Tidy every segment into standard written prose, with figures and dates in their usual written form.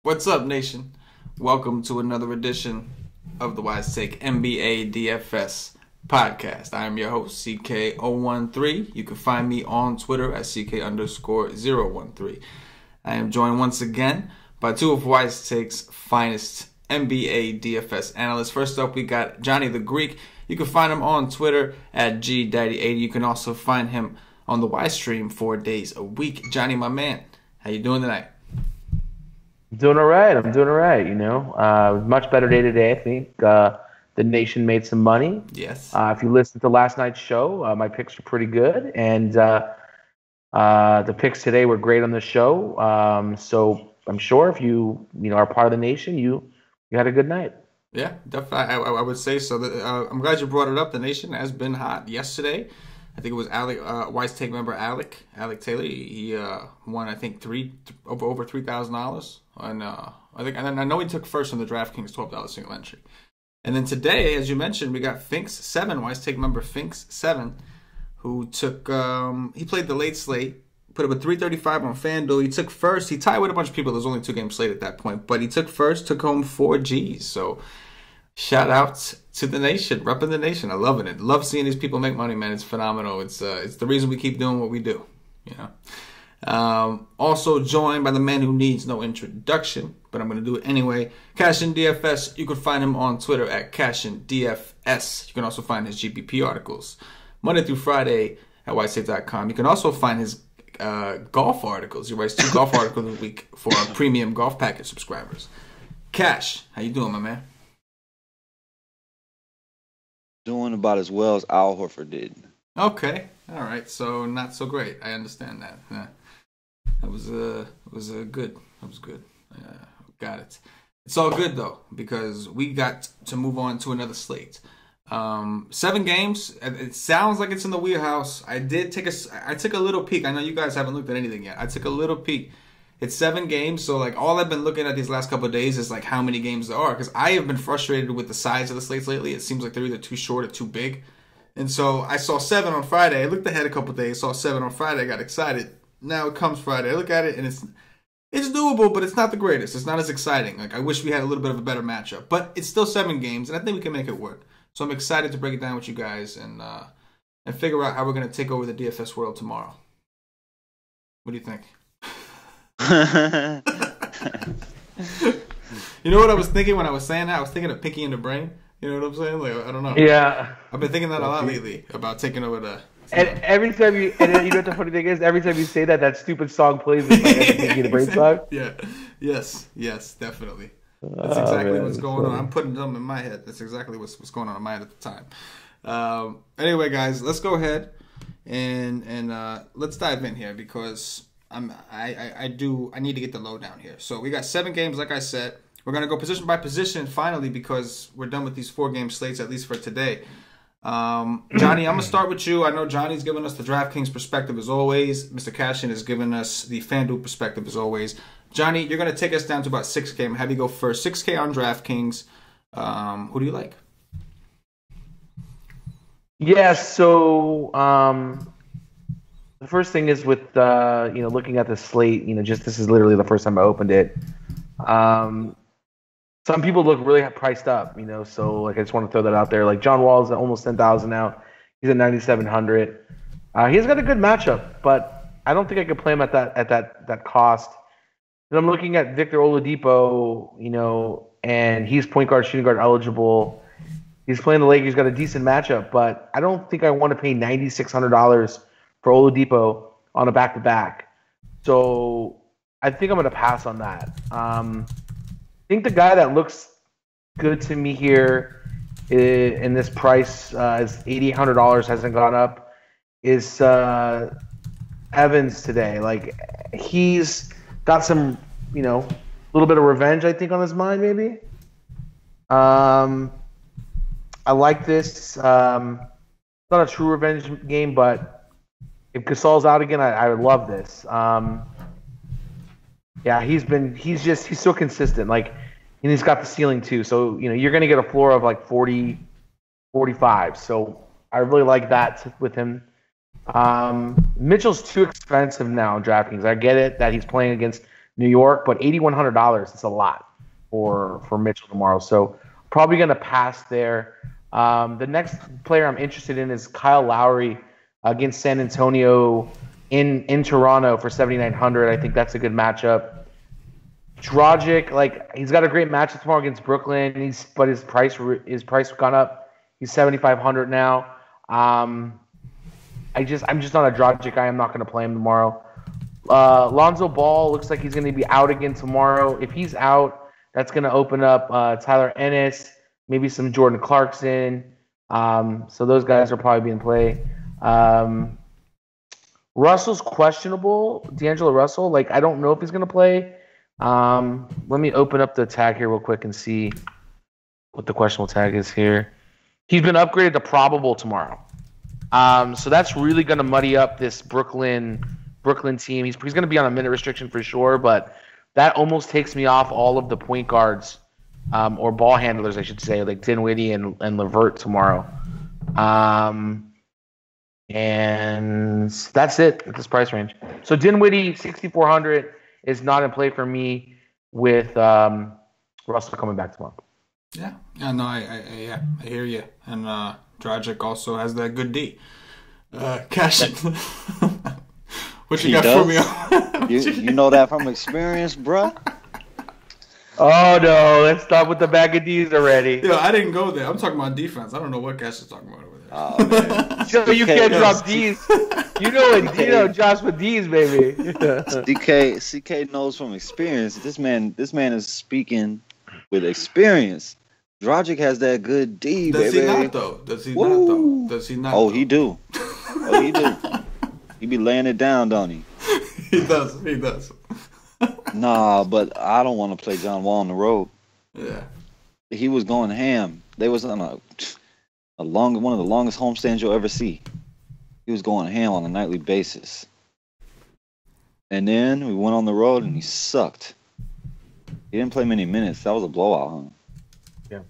What's up, nation? Welcome to another edition of the Wise Take NBA DFS podcast. I am your host, CK013. You can find me on Twitter at CK_013. I am joined once again by two of Wise Take's finest NBA DFS analysts. First up, we got Johnny the Greek. You can find him on Twitter at GDaddy80. You can also find him on the Wise stream 4 days a week. Johnny, my man, how you doing tonight? I'm doing all right. Much better day today, I think. The nation made some money. Yes. If you listened to last night's show, my picks were pretty good. And the picks today were great on the show. So I'm sure if you are part of the nation, you had a good night. Yeah, definitely. I would say so. I'm glad you brought it up. The nation has been hot. Yesterday, I think it was Alec, Wise Take member Alec Taylor. He won, I think, over $3,000. And I know he took first on the DraftKings $12 single entry. And then today, as you mentioned, we got Finks7, Wise Take member Finks7, who took he played the late slate, put up a 335 on FanDuel. He took first. He tied with a bunch of people. There's only 2 games slate at that point, but he took first, took home 4 Gs. So shout out to the nation, repping the nation. I loving it. Love seeing these people make money, man. It's phenomenal. It's the reason we keep doing what we do, Also joined by the man who needs no introduction, but I'm going to do it anyway. CashinDFS. You can find him on Twitter at CashinDFS. You can also find his GPP articles Monday through Friday at whitestate.com. You can also find his golf articles. He writes 2 golf articles a week for our premium golf package subscribers. Cash, how you doing, my man? Doing about as well as Al Horford did. Okay, all right. So not so great. I understand that. Yeah. That was good. That was good. Got it. It's all good though because we got to move on to another slate. 7 games. It sounds like it's in the wheelhouse. I took a little peek. I know you guys haven't looked at anything yet. I took a little peek. It's 7 games, so like all I've been looking at these last couple of days is like how many games there are, because I have been frustrated with the size of the slates lately. It seems like they're either too short or too big, and so I saw 7 on Friday. I looked ahead a couple of days, saw 7 on Friday. I got excited. Now it comes Friday. I look at it and it's doable, but it's not the greatest. It's not as exciting. Like I wish we had a little bit of a better matchup, but it's still 7 games, and I think we can make it work. So I'm excited to break it down with you guys and figure out how we're going to take over the DFS world tomorrow. What do you think? You know what I was thinking when I was saying that? I was thinking of Pinky and the Brain. You know what I'm saying? Like I don't know. Yeah. I've been thinking that a lot lately about taking over the. And every time you know what the funny thing is? Every time you say that, that stupid song plays. It's like Pinky and the Brain song. Yeah. Yes, definitely. That's exactly what's going on. I'm putting them in my head. That's exactly what's going on in my head at the time. Anyway, guys, let's go ahead and let's dive in here because I need to get the lowdown here. So we got 7 games, like I said. We're gonna go position by position finally because we're done with these 4-game slates at least for today. Johnny, I'm gonna start with you. I know Johnny's giving us the DraftKings perspective as always. Mr. Cashin is giving us the FanDuel perspective as always. Johnny, you're gonna take us down to about 6K. Have you go first? 6K on DraftKings. Who do you like? Yeah. So the first thing is with looking at the slate. This is literally the first time I opened it. Some people look really priced up. So like I just want to throw that out there. Like John Wall's at almost 10,000 now. He's at 9,700. He's got a good matchup, but I don't think I could play him at that cost. And I'm looking at Victor Oladipo, and he's point guard, shooting guard eligible. He's playing the Lakers. He's got a decent matchup, but I don't think I want to pay $9,600 for Oladipo on a back-to-back. So I think I'm going to pass on that. I think the guy that looks good to me here in this price is $8,800, hasn't gone up, is Evans today. Like, he's got some, little bit of revenge, I think, on his mind, maybe. I like this. It's not a true revenge game, but if Gasol's out again, I would love this. Yeah, he's so consistent. Like, and he's got the ceiling too. So, you're going to get a floor of like 40, 45. So I really like that with him. Mitchell's too expensive now in DraftKings. I get it that he's playing against New York, but $8,100 is a lot for Mitchell tomorrow. So probably going to pass there. The next player I'm interested in is Kyle Lowry against San Antonio in Toronto for 7,900. I think that's a good matchup. Dragic, like he's got a great matchup tomorrow against Brooklyn. But his price gone up. He's 7,500 now. I'm just not a Dragic guy. I'm not going to play him tomorrow. Lonzo Ball looks like he's going to be out again tomorrow. If he's out, that's going to open up Tyler Ennis, maybe some Jordan Clarkson. So those guys are probably being played. Russell's questionable. D'Angelo Russell, like I don't know if he's going to play. Let me open up the tag here real quick and see what the questionable tag is here. He's been upgraded to probable tomorrow. So that's really going to muddy up this Brooklyn team. He's going to be on a minute restriction for sure, but that almost takes me off all of the point guards or ball handlers, I should say, like Dinwiddie and LeVert tomorrow. And that's it at this price range. So Dinwiddie, 6,400 is not in play for me with Russell coming back tomorrow. Yeah, no, I hear you. And Dragic also has that good D. Cashin. What you got for me? you know that from experience, bruh? Oh, no. Let's start with the bag of D's already. Yo, I didn't go there. I'm talking about defense. I don't know what Cash is talking about over there. Oh, man. So you can't drop D's. You know Josh with D's, baby. CK knows from experience. This man is speaking with experience. Dragic has that good D, Does baby. Does he not? Oh, he do. He do. He be laying it down, don't he? He does. Nah, but I don't want to play John Wall on the road. Yeah. He was going ham. They was on one of the longest homestands you'll ever see. He was going ham on a nightly basis. And then we went on the road and he sucked. He didn't play many minutes. That was a blowout, huh? Yeah.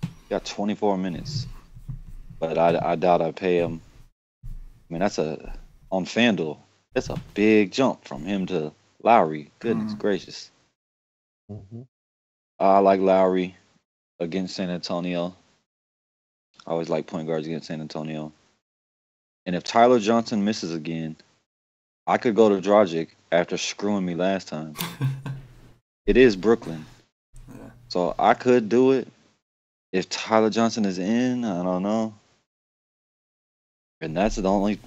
He got 24 minutes. But I doubt I'd pay him. I mean, on FanDuel, that's a big jump from him to Lowry. Goodness gracious. Mm-hmm. I like Lowry against San Antonio. I always like point guards against San Antonio. And if Tyler Johnson misses again, I could go to Dragic after screwing me last time. It is Brooklyn. Yeah. So I could do it. If Tyler Johnson is in, I don't know. And that's the only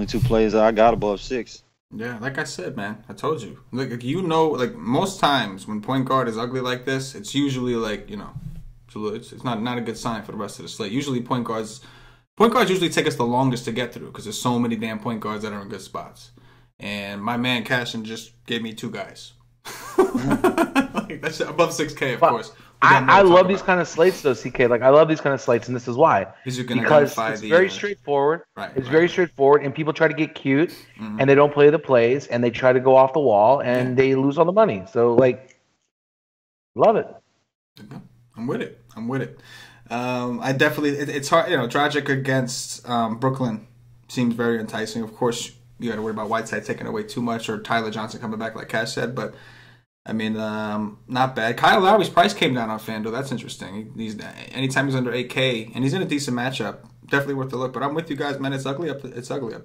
two plays that I got above 6. Yeah, like I said, man, I told you. Like most times when point guard is ugly like this, it's usually like it's not a good sign for the rest of the slate. Usually point guards usually take us the longest to get through because there's so many damn point guards that are in good spots. And my man Cashin just gave me 2 guys. Like that's above 6K, of course. I love these kind of slates, though, CK. Like I love these kind of slates, and this is why. Because it's very straightforward. Right, it's very straightforward, and people try to get cute, and they don't play the plays, and they try to go off the wall, and they lose all the money. So, like, love it. I'm with it. I definitely. It's hard. Dragic against Brooklyn seems very enticing. Of course, you got to worry about Whiteside taking away too much, or Tyler Johnson coming back, like Cash said, but. I mean, not bad. Kyle Lowry's price came down on FanDuel. That's interesting. Anytime he's under 8K and he's in a decent matchup, definitely worth a look. But I'm with you guys, man. It's ugly up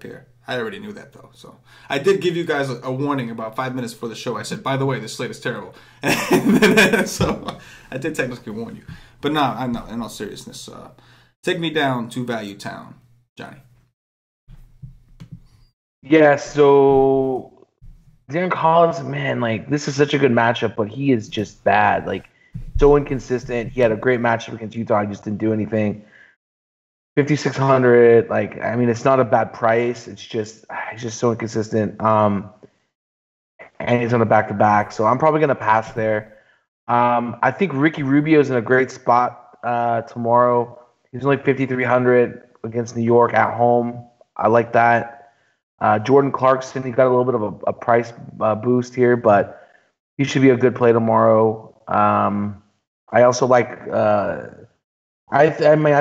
here. I already knew that though. So I did give you guys a warning about 5 minutes before the show. I said, by the way, this slate is terrible. So I did technically warn you. But no, in all seriousness, take me down to Value Town, Johnny. Yeah. So. Darren Collins, man, like this is such a good matchup, but he is just bad. Like so inconsistent. He had a great matchup against Utah. He just didn't do anything. 5,600. Like I mean, it's not a bad price. It's just so inconsistent. And he's on a back-to-back, so I'm probably gonna pass there. I think Ricky Rubio is in a great spot tomorrow. He's only 5,300 against New York at home. I like that. Jordan Clarkson, he got a little bit of a price boost here, but he should be a good play tomorrow. I also like I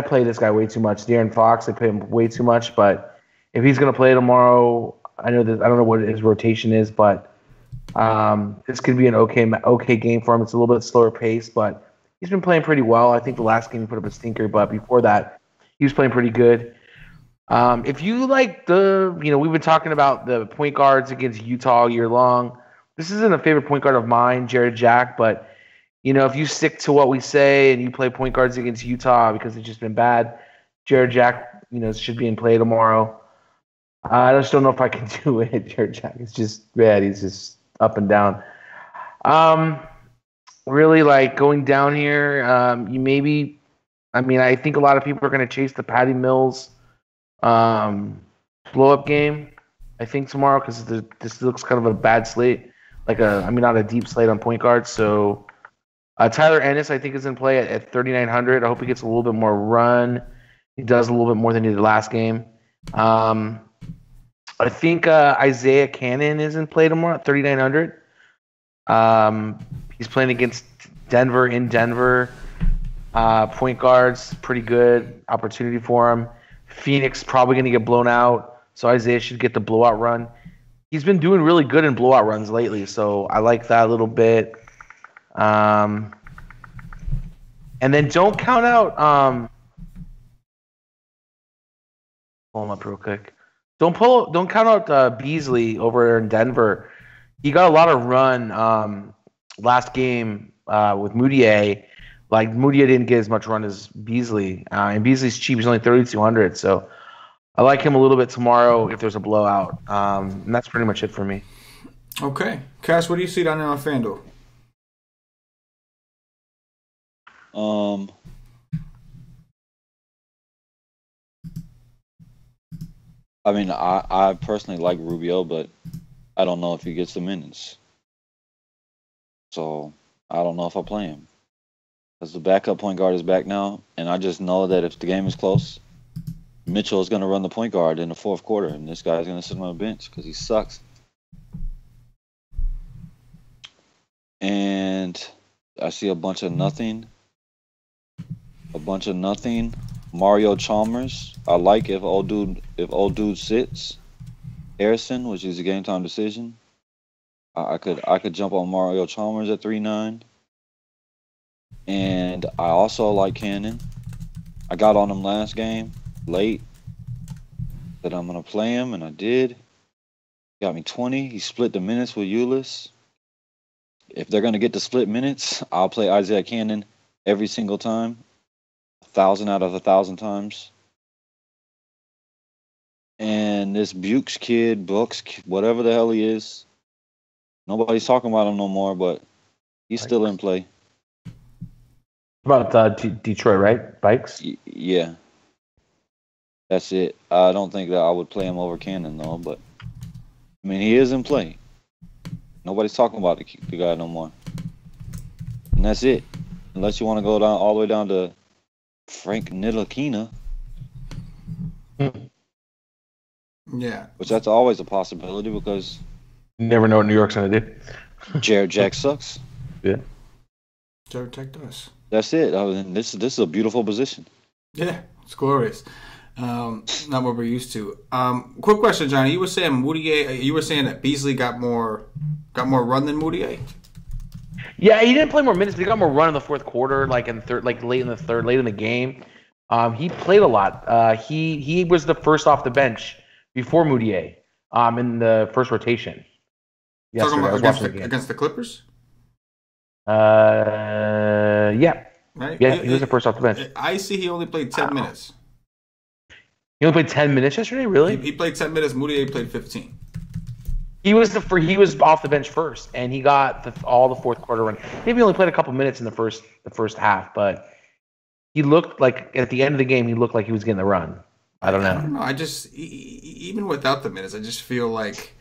play this guy way too much. De'Aaron Fox, I play him way too much, but if he's going to play tomorrow, I don't know what his rotation is, but This could be an okay game for him. It's a little bit slower pace, but he's been playing pretty well. I think the last game he put up a stinker, but before that, he was playing pretty good. If you like we've been talking about the point guards against Utah all year long. This isn't a favorite point guard of mine, Jared Jack, but if you stick to what we say and you play point guards against Utah because it's just been bad, Jared Jack, should be in play tomorrow. I just don't know if I can do it. Jared Jack is just bad. He's just up and down. Really like going down here. I think a lot of people are going to chase the Patty Mills blow up game. I think tomorrow because this looks kind of a bad slate, not a deep slate on point guards. So Tyler Ennis I think is in play at 3,900. I hope he gets a little bit more run. He does a little bit more than he did last game. I think Isaiah Cannon is in play tomorrow at 3,900. He's playing against Denver in Denver. Point guards, pretty good opportunity for him. Phoenix probably going to get blown out, so Isaiah should get the blowout run. He's been doing really good in blowout runs lately, so I like that a little bit. And then don't count out. Pull him up real quick. Don't count out Beasley over in Denver. He got a lot of run last game with Moutier. Like Moutier didn't get as much run as Beasley, and Beasley's cheap. He's only 3,200. So I like him a little bit tomorrow if there's a blowout. And that's pretty much it for me. Okay, Cash, what do you see down there on FanDuel? I personally like Rubio, but I don't know if he gets the minutes. So I don't know if I play him. Because the backup point guard is back now, and I just know that if the game is close, Mitchell is going to run the point guard in the fourth quarter, and this guy's going to sit on the bench because he sucks. And I see a bunch of nothing. Mario Chalmers. I like if old dude sits. Harrison, which is a game time decision. I could jump on Mario Chalmers at 3.9. And I also like Cannon. I got on him last game, late. Said I'm gonna play him, and I did. Got me 20. He split the minutes with Ulis. If they're gonna get the split minutes, I'll play Isaiah Cannon every single time. 1,000 out of 1,000 times. And this Bukes kid, whatever the hell he is, nobody's talking about him no more, but he's still in play. About Detroit, right? Bikes? Yeah. That's it. I don't think that I would play him over Cannon, though, but he is in play. Nobody's talking about the guy no more. And that's it. Unless you want to go down all the way down to Frank Ntilikina. Yeah. Which that's always a possibility because you never know what New York's going to do. Jared Jack sucks. Yeah. Jared Jack does. That's it. This is a beautiful position. Yeah, it's glorious. Not what we're used to. Quick question, Johnny. You were saying Moutier. You were saying that Beasley got more run than Moutier. Yeah, he didn't play more minutes, but he got more run in the fourth quarter, late in the game. He played a lot. He was the first off the bench before Moutier in the first rotation. Talking about against the Clippers? Yeah. Right? Yeah, he was the first off the bench. I see he only played 10 minutes. He only played 10 minutes yesterday, really? He played 10 minutes. Moutier played 15. He was off the bench first, and he got all the fourth quarter run. Maybe he only played a couple minutes in the first half, but he looked like at the end of the game he looked like he was getting the run. I don't know. I just even without the minutes, I just feel like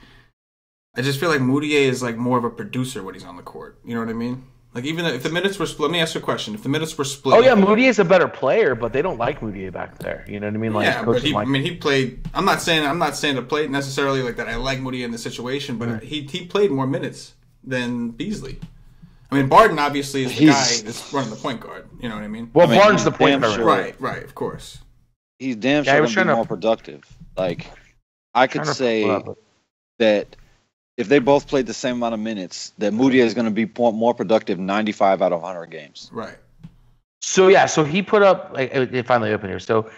Moutier is like more of a producer when he's on the court. You know what I mean? Like even if the minutes were split. Let me ask you a question. If the minutes were split, oh yeah, Moutier is a better player, but they don't like Moutier back there. You know what I mean? Like, yeah, but he played. I'm not saying to play necessarily like that. I like Moutier in the situation, but he played more minutes than Beasley. I mean, Barton obviously is the guy that's running the point guard. You know what I mean? Well, Barton's the point guard, right, of course. He's damn sure going to be more productive. Like I could say that if they both played the same amount of minutes, that Moutier is going to be more productive 95 out of 100 games. Right. So he put up. It finally opened here. So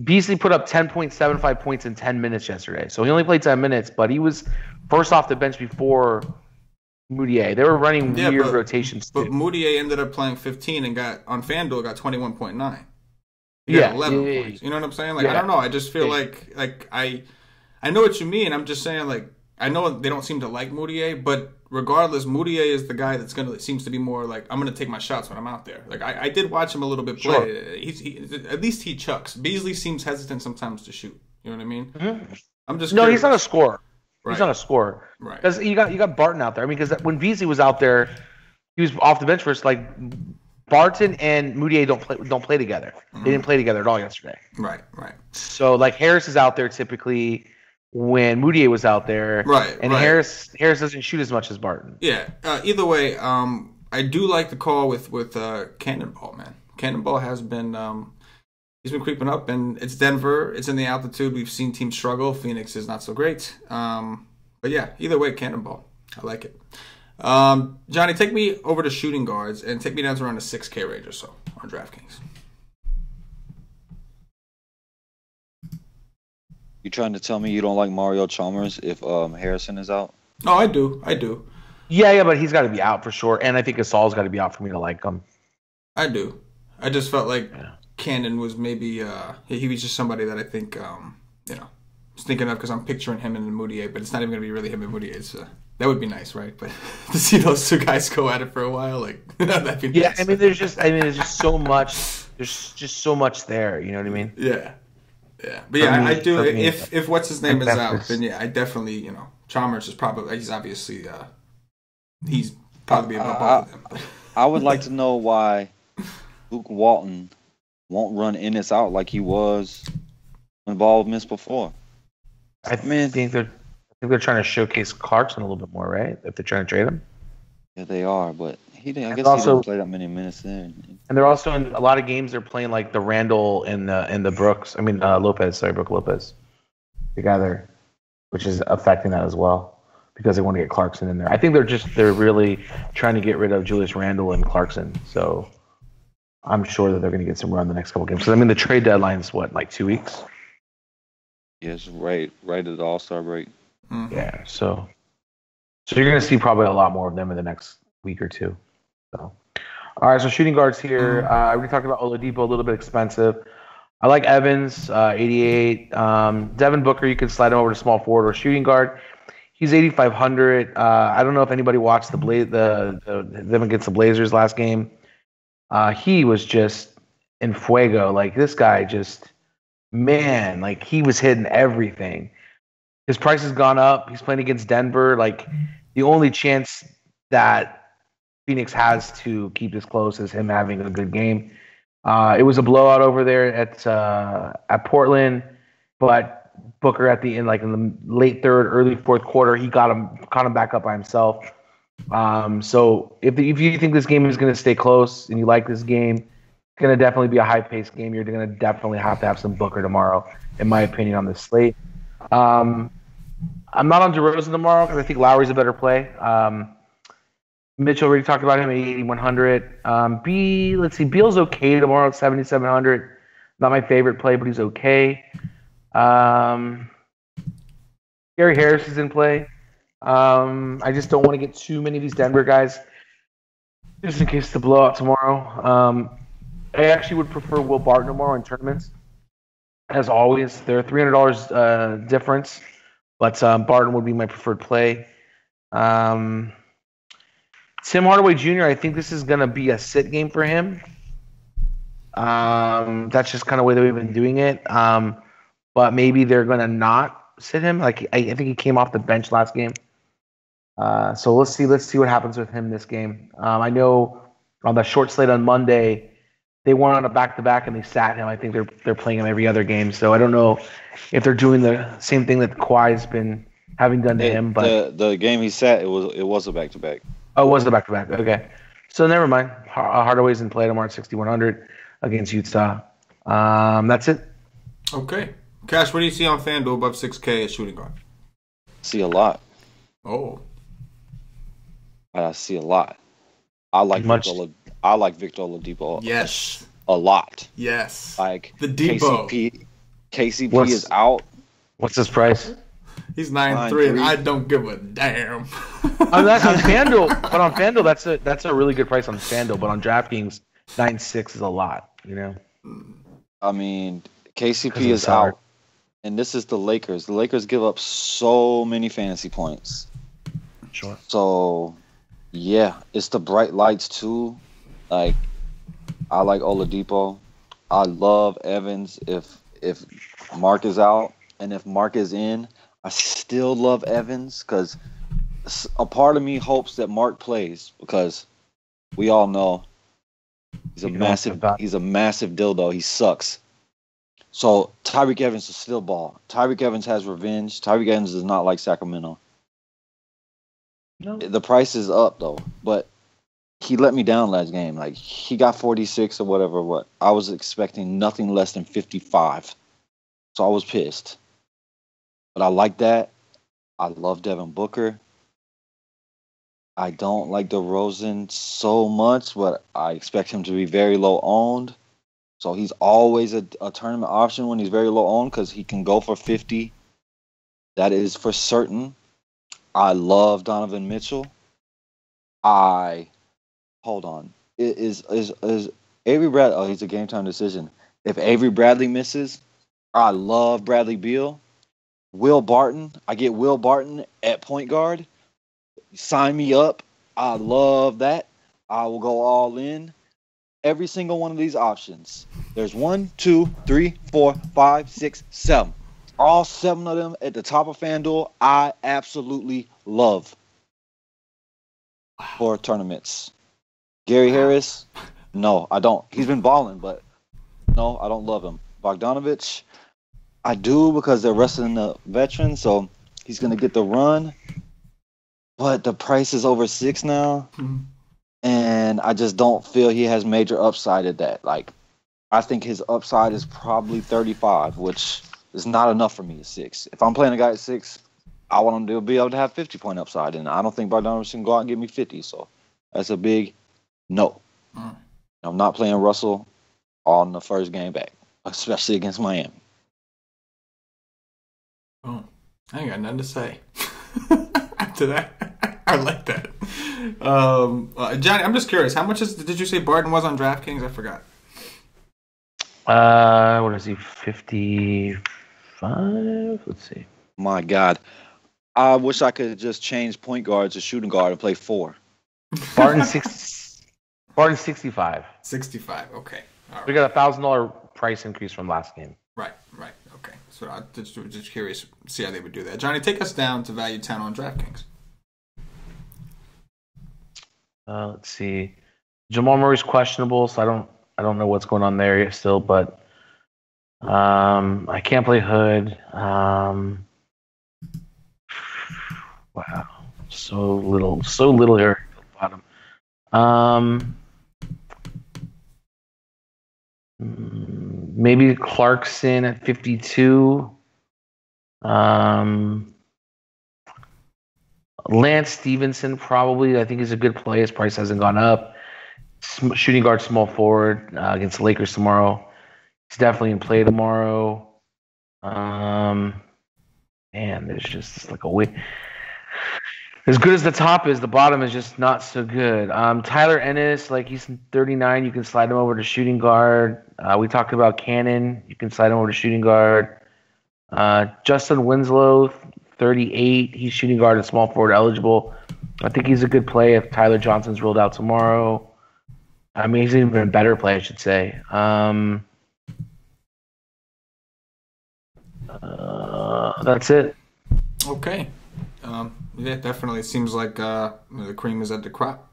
Beasley put up 10.75 points in 10 minutes yesterday. So he only played 10 minutes, but he was first off the bench before Moutier. They were running weird rotations. But Moutier ended up playing 15 and got 21.9. Yeah, 11 points. You know what I'm saying? Like I don't know. I just feel like I know what you mean. I'm just saying like I know they don't seem to like Moutier, but regardless, Moutier is the guy that's seems to be more like I'm gonna take my shots when I'm out there. Like I did watch him a little bit play. Sure. At least he chucks. Beasley seems hesitant sometimes to shoot. You know what I mean? Mm-hmm. I'm just curious. He's not a scorer. Right. He's not a scorer. Right. Because you got Barton out there. I mean, because when Beasley was out there, he was off the bench first. Like Barton and Moutier don't play together. Mm-hmm. They didn't play together at all yesterday. Right. So like Harris is out there typically when Moutier was out there. Right. And Harris doesn't shoot as much as Barton. Yeah. Either way, I do like the call with Cannonball, man. Cannonball has been he's been creeping up, and it's Denver. It's in the altitude. We've seen teams struggle. Phoenix is not so great. But yeah, either way, Cannonball. I like it. Johnny, take me over to shooting guards and take me down to around the 6K range or so on DraftKings. You trying to tell me you don't like Mario Chalmers if Harrison is out? No, I do. Yeah, but he's got to be out for sure, and I think Gasol's got to be out for me to like him. I do. I just felt like Cannon was maybe he was just somebody that I think was thinking of because I'm picturing him and Moutier, but it's not even going to be really him and Moutier. So that would be nice, right? But to see those two guys go at it for a while, like that'd be nice. I mean, there's just so much. There's just so much there. You know what I mean? Yeah. But yeah, I do. If what's his name is out, then yeah, I definitely Chalmers is probably he's obviously he's probably above both of them. I would like to know why Luke Walton won't run Ennis out like he was when ball was missed before. I think they're trying to showcase Clarkson a little bit more, right? If they're trying to trade him. Yeah, they are, but I guess he didn't play that many minutes there. And they're also in a lot of games. They're playing like the Randall and the Brooks. I mean Lopez. Sorry, Brooke Lopez together, which is affecting that as well because they want to get Clarkson in there. I think they're really trying to get rid of Julius Randle and Clarkson. So I'm sure that they're going to get some run the next couple games. So I mean, the trade deadline is what, like 2 weeks? Yes, right at the All-Star break. Mm-hmm. Yeah, so you're going to see probably a lot more of them in the next week or two. So, all right, so shooting guards here. We talked about Oladipo, a little bit expensive. I like Evans, 88. Devin Booker, you can slide him over to small forward or shooting guard. He's 8,500. I don't know if anybody watched them against the Blazers last game. He was just in fuego. Like this guy just, man, like he was hitting everything. His price has gone up. He's playing against Denver. Like the only chance that Phoenix has to keep this close is him having a good game. It was a blowout over there at Portland, but Booker at the end, like in the late third, early fourth quarter, he caught him back up by himself. So if you think this game is going to stay close and you like this game, it's going to definitely be a high-paced game. You're going to definitely have to have some Booker tomorrow, in my opinion, on this slate. I'm not on DeRozan tomorrow because I think Lowry's a better play. Mitchell already talked about him at 8,100. Let's see, Beal's okay tomorrow at 7,700. Not my favorite play, but he's okay. Gary Harris is in play. I just don't want to get too many of these Denver guys just in case the blowout tomorrow. I actually would prefer Will Barton tomorrow in tournaments. As always, they're $300 difference, but Barton would be my preferred play. Tim Hardaway Jr., I think this is going to be a sit game for him. That's just kind of the way that we've been doing it. But maybe they're going to not sit him. Like I think he came off the bench last game. So let's see what happens with him this game. I know on the short slate on Monday, they went on a back-to-back and they sat him. I think they're playing him every other game. So I don't know if they're doing the same thing that Kawhi's been having done to him. But the game he sat, it was a back-to-back. Oh, it was the back-to-back. Okay. So never mind. Hardaway's in play tomorrow at 6,100 against Utah. That's it. Okay. Cash, what do you see on FanDuel above 6K at shooting guard? See a lot. Oh. I see a lot. I like Victor Oladipo. Yes. A lot. Yes. Like the Depot. KCP is out. What's his price? He's 9.3, and I don't give a damn. That's on FanDuel, but on FanDuel, that's a really good price on FanDuel. But on DraftKings, 9.6 is a lot. I mean, KCP is out, and this is the Lakers. The Lakers give up so many fantasy points. Sure. So, yeah, it's the bright lights too. Like, I like Oladipo. I love Evans if Mark is out, and if Mark is in, I still love Evans because a part of me hopes that Mark plays because we all know he's a massive dildo. He sucks. So Tyreek Evans is still ball. Tyreek Evans has revenge. Tyreek Evans does not like Sacramento. No. The price is up though, but he let me down last game. Like he got 46 or whatever. What I was expecting nothing less than 55. So I was pissed. But I like that. I love Devin Booker. I don't like DeRozan so much, but I expect him to be very low owned. So he's always a tournament option when he's very low owned because he can go for 50. That is for certain. I love Donovan Mitchell. Hold on. Is Avery Bradley? Oh, he's a game time decision. If Avery Bradley misses, I love Bradley Beal. Will Barton. I get Will Barton at point guard. Sign me up. I love that. I will go all in. Every single one of these options. There's 1, 2, 3, 4, 5, 6, 7. All 7 of them at the top of FanDuel. I absolutely love for tournaments. Gary Harris. No, I don't. He's been balling, but no, I don't love him. Bogdanovich. I do because they're resting the veteran, so he's going to get the run. But the price is over 6 now, and I just don't feel he has major upside at that. Like, I think his upside is probably 35, which is not enough for me at 6. If I'm playing a guy at 6, I want him to be able to have 50-point upside, and I don't think Bogdanovich can go out and give me 50, so that's a big no. I'm not playing Russell on the first game back, especially against Miami. Oh, I ain't got nothing to say after that. I like that. Johnny, I'm just curious. How much did you say Barton was on DraftKings? I forgot. What is he? 55? Let's see. My God. I wish I could just change point guard to shooting guard and play 4. Barton 65. 65. Okay. All right. We got $1,000 price increase from last game. Right. Okay. So I just curious to see how they would do that. Johnny, take us down to value 10 on DraftKings. Let's see. Jamal Murray's questionable, so I don't know what's going on there yet still, but I can't play Hood. Wow. So little here at the bottom. Maybe Clarkson at 52. Lance Stevenson probably. I think he's a good play. His price hasn't gone up. Shooting guard, small forward against the Lakers tomorrow. He's definitely in play tomorrow. Man, there's just like a way. As good as the top is, the bottom is just not so good. Tyler Ennis, like he's 39, you can slide him over to shooting guard. We talked about Cannon, you can slide him over to shooting guard. Justin Winslow, 38, he's shooting guard and small forward eligible. I think he's a good play if Tyler Johnson's ruled out tomorrow. I mean, he's an even better play, I should say. That's it. Okay. Yeah, definitely. It seems like the cream is at the crop.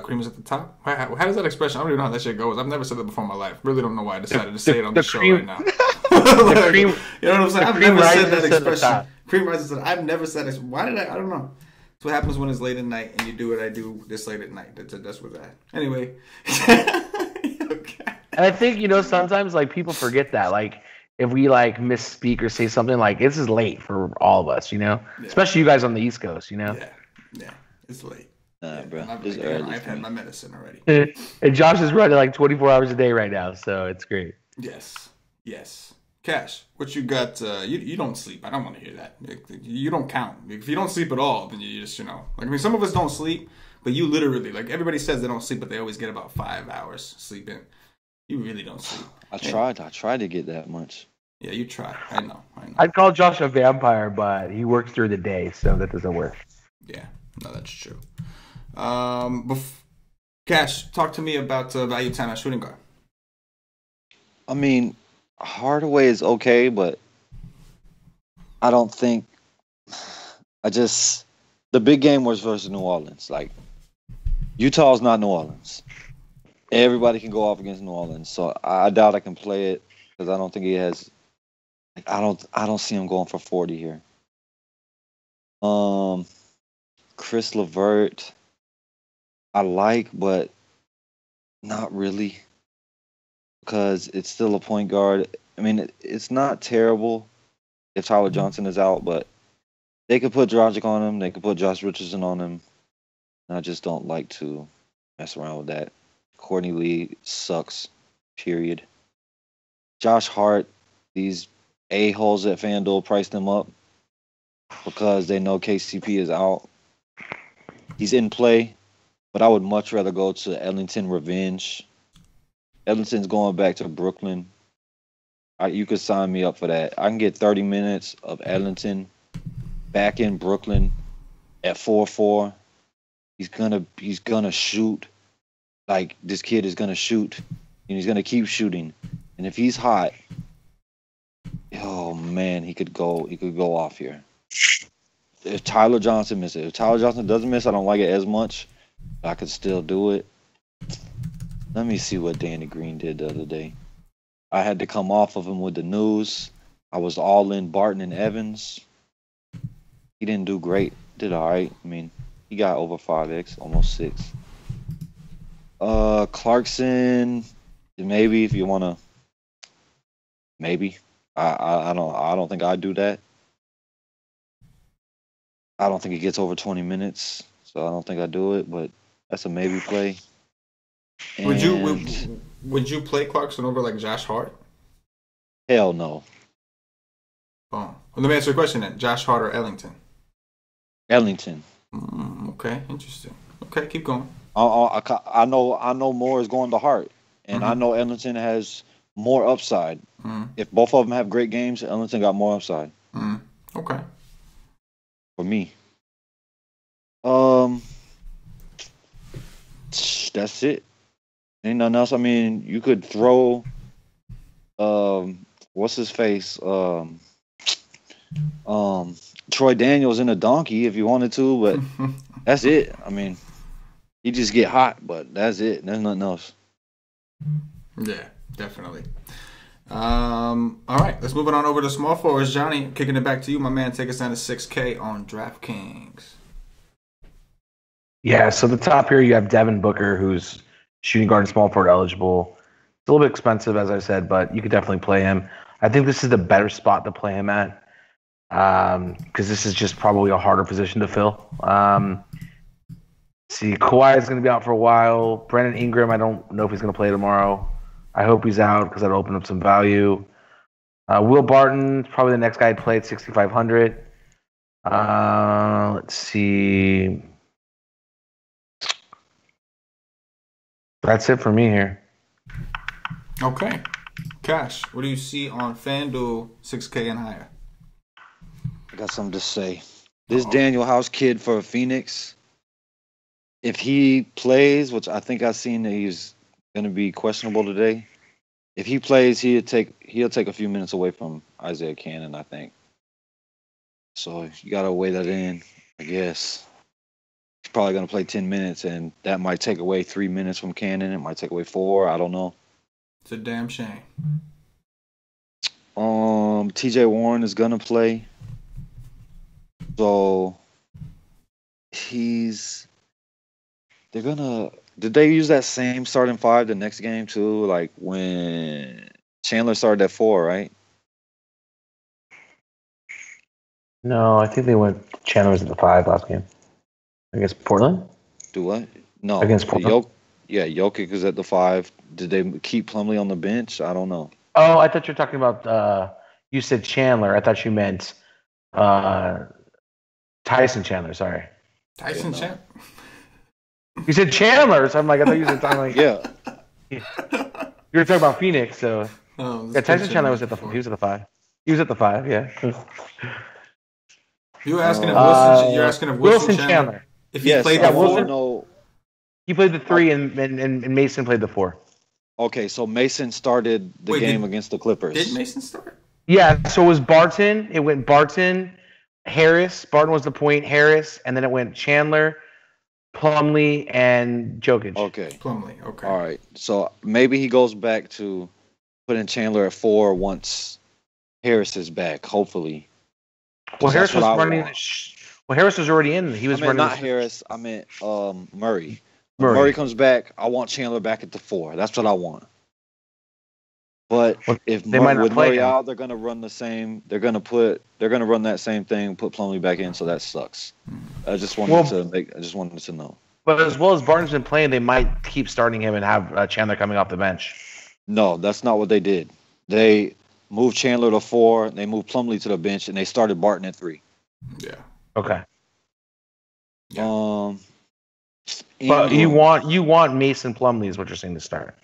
Cream is at the top. How does that expression? I don't even know how that shit goes. I've never said that before in my life. Really don't know why I decided to say it on the show right now. The cream, you know what I'm saying? I've cream never said rises that to the expression. top. Cream rises to the I've never said it. Why did I don't know. That's what happens when it's late at night and you do what I do this late at night. That's what that. Anyway. Okay. And I think, sometimes like people forget that. Like if we like misspeak or say something, like this is late for all of us, Yeah. especially you guys on the East Coast, Yeah, it's late. Nah, bro. And It's early I've for had me. my medicine already. And Josh is running like 24 hours a day right now, so it's great. Yes. Cash, what you got? You don't sleep. I don't want to hear that. You don't count. If you don't sleep at all, then you just, some of us don't sleep, but you literally, like, everybody says they don't sleep, but they always get about 5 hours sleeping. You really don't sleep. I tried to get that much. Yeah, you try. I know. I'd call Josh a vampire, but he works through the day, so that doesn't work. Yeah, no, that's true. Cash, talk to me about value time at shooting guard. I mean, Hardaway is okay, but I don't think. The big game was versus New Orleans. Like, Utah's not New Orleans. Everybody can go off against New Orleans, so I doubt I can play it because I don't think he has. I don't see him going for 40 here. Chris LeVert, I like, but not really, because it's still a point guard. I mean, it's not terrible if Tyler Johnson is out, but they could put Dragic on him. They could put Josh Richardson on him. And I just don't like to mess around with that. Courtney Lee sucks, period. Josh Hart, these a-holes at FanDuel priced him up because they know KCP is out. He's in play, but I would much rather go to Ellington Revenge. Ellington's going back to Brooklyn. You could sign me up for that. I can get 30 minutes of Ellington back in Brooklyn at 4-4. He's gonna shoot. Like, this kid is gonna shoot, and he's gonna keep shooting. And if he's hot, oh man, he could go off here. If Tyler Johnson misses, if Tyler Johnson doesn't miss, I don't like it as much. But I could still do it. Let me see what Danny Green did the other day. I had to come off of him with the news. I was all in Barton and Evans. He didn't do great. Did all right. I mean, he got over 5x, almost 6. Clarkson, maybe if you want to. Maybe. I don't think I'd do that. I don't think he gets over 20 minutes, so I don't think I'd do it, but that's a maybe play. Would you play Clarkson over like Josh Hart? Hell no. Oh, well, let me answer your question then. Josh Hart or Ellington? Ellington. Okay, interesting. Okay, keep going. I know more is going to Hart, and I know Ellington has more upside. If both of them have great games, Ellington got more upside. Okay. For me. That's it. Ain't nothing else. I mean, you could throw what's his face? Troy Daniels in a donkey if you wanted to, but that's it. I mean, he just get hot, but that's it. There's nothing else. Yeah, definitely. All right, let's move on over to small forwards. Johnny, kicking it back to you, my man. Take us down to 6K on DraftKings. Yeah, so the top here you have Devin Booker, who's shooting guard and small forward eligible. It's a little bit expensive, as I said, but you could definitely play him. I think this is the better spot to play him at because this is just probably a harder position to fill. See, Kawhi is going to be out for a while. Brandon Ingram, I don't know if he's going to play tomorrow. I hope he's out because that'll open up some value. Will Barton, probably the next guy I'd play at 6,500. Let's see. That's it for me here. Okay. Cash, what do you see on FanDuel 6K and higher? I got something to say. This Daniel House kid for Phoenix, if he plays, which I think I've seen that he's going to be questionable today, if he plays, he'll take a few minutes away from Isaiah Cannon, I think. So you got to weigh that in, I guess. He's probably going to play 10 minutes, and that might take away 3 minutes from Cannon. It might take away 4. I don't know. It's a damn shame. TJ Warren is going to play. So they're going to – did they use that same starting 5 the next game too? Like when Chandler started at 4, right? No, I think they went. Chandler was at the 5 last game against Portland. Do what? No. Against Portland. Jokic is at the 5. Did they keep Plumlee on the bench? I don't know. Oh, I thought you were talking about. You said Chandler. I thought you meant Tyson Chandler. Sorry. Tyson Chandler. You said Chandler, so I'm like, I thought you were talking like. Yeah. You were talking about Phoenix, so yeah. Tyson Chandler was at the. He was at the 5. He was at the 5. Yeah. You were asking if Wilson. You're asking if Wilson Chandler. If he played the 4. No. He played the 3, and Mason played the 4. Okay, so Mason started the game against the Clippers. Did Mason start? Yeah, so it was Barton. It went Barton, Harris. Barton was the point, Harris, and then it went Chandler, Plumlee, and Jokic. Okay. Plumlee, okay. All right. So maybe he goes back to putting Chandler at 4 once Harris is back, hopefully. Well, Harris was running. Harris was already in. He was running. Not Harris. I meant Murray. When Murray comes back, I want Chandler back at the 4. That's what I want. But if with Murray out, they're gonna run the same. They're gonna run that same thing. Put Plumlee back in, so that sucks. I just wanted to know. But as well as Barton's been playing, they might keep starting him and have Chandler coming off the bench. No, that's not what they did. They moved Chandler to 4. They moved Plumlee to the bench, and they started Barton at 3. Yeah. Okay. Yeah. But you want Mason Plumlee is what you're saying to start.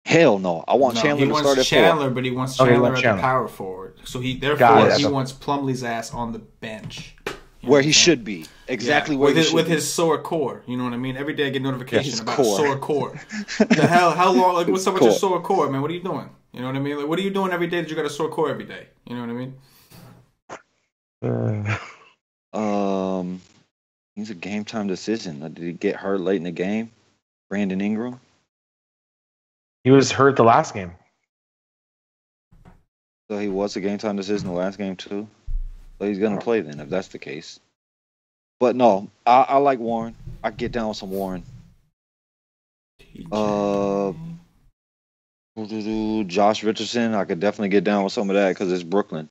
Hell no. I want Chandler to start at 4. Chandler, but he wants Chandler at the power forward. So he wants Plumlee's ass on the bench. Where he should be. Exactly where he should be. With his sore core. You know what I mean? Every day I get notification about sore core. The hell, how long, like, what's up with your sore core, man? What are you doing? You know what I mean? Like, what are you doing every day that you got a sore core every day? You know what I mean? He's a game time decision. Did he get hurt late in the game? Brandon Ingram? He was hurt the last game. So he was a game time decision the last game too? So he's going to play then, if that's the case. But no, I like Warren. I get down with some Warren. Josh Richardson, I could definitely get down with some of that because it's Brooklyn.